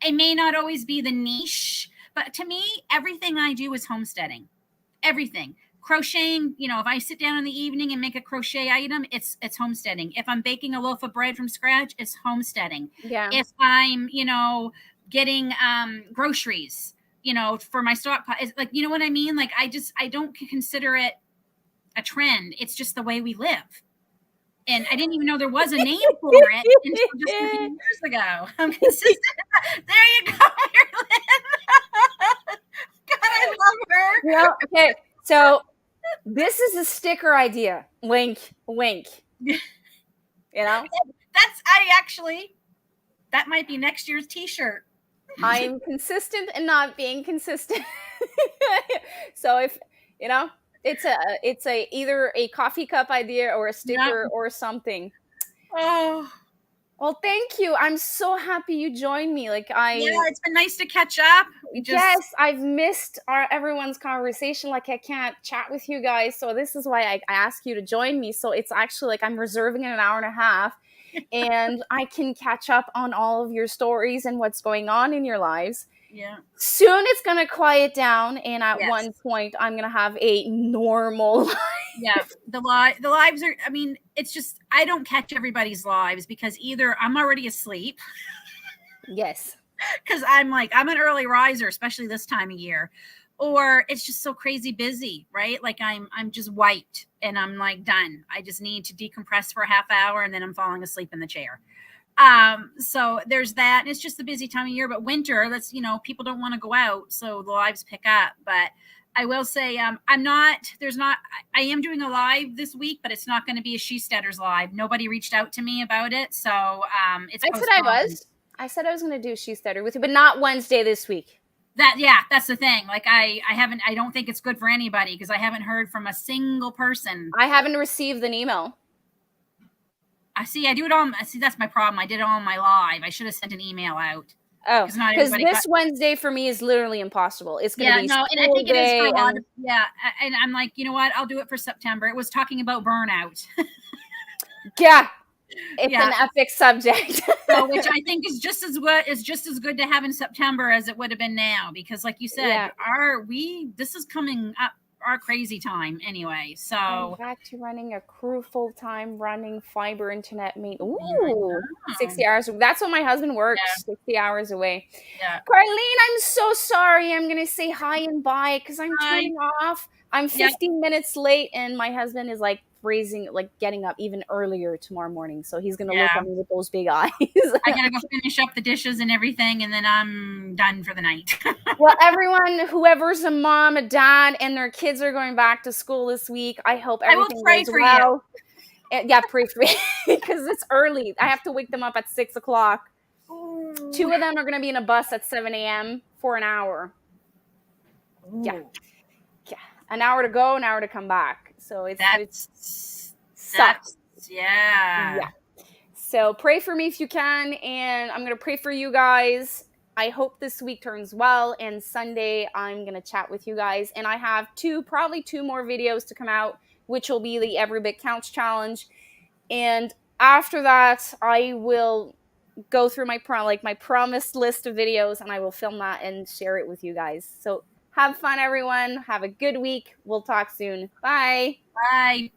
It may not always be the niche, but to me, everything I do is homesteading. Everything. Crocheting, if I sit down in the evening and make a crochet item, it's homesteading. If I'm baking a loaf of bread from scratch, it's homesteading.
Yeah.
If I'm, getting groceries, for my stockpile, it's like, you know what I mean? Like, I don't consider it a trend. It's just the way we live. And I didn't even know there was a name for it until just a few years ago. I'm consistent. There you go, Lynn. God, I love her.
Yeah. Okay. So this is a sticker idea. Wink, wink.
That might be next year's t-shirt.
I'm consistent and not being consistent. So You know, it's a either a coffee cup idea or a
Yeah.
sticker or something.
Oh,
Well, thank you. I'm so happy you joined me. Like
yeah,
I
it's been nice to catch up. We just,
Yes, I've missed our everyone's conversation. Like I can't chat with you guys, so this is why I asked you to join me. So it's actually like I'm reserving an hour and a half, and I can catch up on all of your stories and what's going on in your lives.
yeah,
Soon it's gonna quiet down, and at one
yes.
point I'm gonna have a normal life.
Yeah, the lives are. I mean, it's just I don't catch everybody's lives because either I'm already asleep
Yes.
because I'm an early riser, especially this time of year, or it's just so crazy busy, right? Like I'm just wiped and I'm like done. I just need to decompress for a half hour and then I'm falling asleep in the chair. So there's that, and it's just the busy time of year. But winter, that's people don't want to go out, so the lives pick up. But I will say, I'm not. There's not. I am doing a live this week, but it's not going to be a She Steaders live. Nobody reached out to me about it, so it's
I said I
postponed.
was. I said I was gonna do She Stutter with you, but not Wednesday this week.
That's the thing. Like I haven't. I don't think it's good for anybody because I haven't heard from a single person.
I haven't received an email.
I see. I do it all. See, that's my problem. I did it all on my live. I should have sent an email out
Oh,
because not
because
everybody got.
this Wednesday for me is literally impossible. It's going to
Yeah,
be
no, and I
school
think it is for
day,
a lot
and
of and I'm like, you know what? I'll do it for September. It was talking about burnout.
yeah, it's
Yeah.
an epic subject.
So which I think is just as good to have in September as it would have been now because like you said,
Yeah,
this is coming up our crazy time anyway.
I'm
So
back to running a crew full time, running fiber internet main.
I
Ooh,
know.
60 hours. That's what my husband
Yeah,
works, 60 hours away.
yeah.
Carlene, I'm so sorry. I'm going to say hi and bye because I'm
Hi.
turning off. I'm
Yep.
15 minutes late, and my husband is like freezing, like getting up even earlier tomorrow morning. So he's going to look
Yeah.
at me with those big eyes.
I gotta go finish up the dishes and everything, and then I'm done for the night.
Well, everyone, whoever's a mom, a dad, and their kids are going back to school this week, I hope
I will
everything
pray
goes
for you.
well. And yeah, pray for me because it's early. I have to wake them up at 6 o'clock.
Ooh.
2 of them are going to be in a bus at 7 a.m. for an hour. Yeah,
Ooh.
yeah, an hour to go, an hour to come back. So it's sucks.
Yeah.
Yeah. So pray for me if you can, and I'm gonna pray for you guys. I hope this week turns well, and Sunday I'm gonna chat with you guys. And I have probably two more videos to come out, which will be the Every Bit Counts challenge. And after that, I will go through my promised list of videos, and I will film that and share it with you guys. So have fun, everyone. Have a good week. We'll talk soon. Bye.
Bye.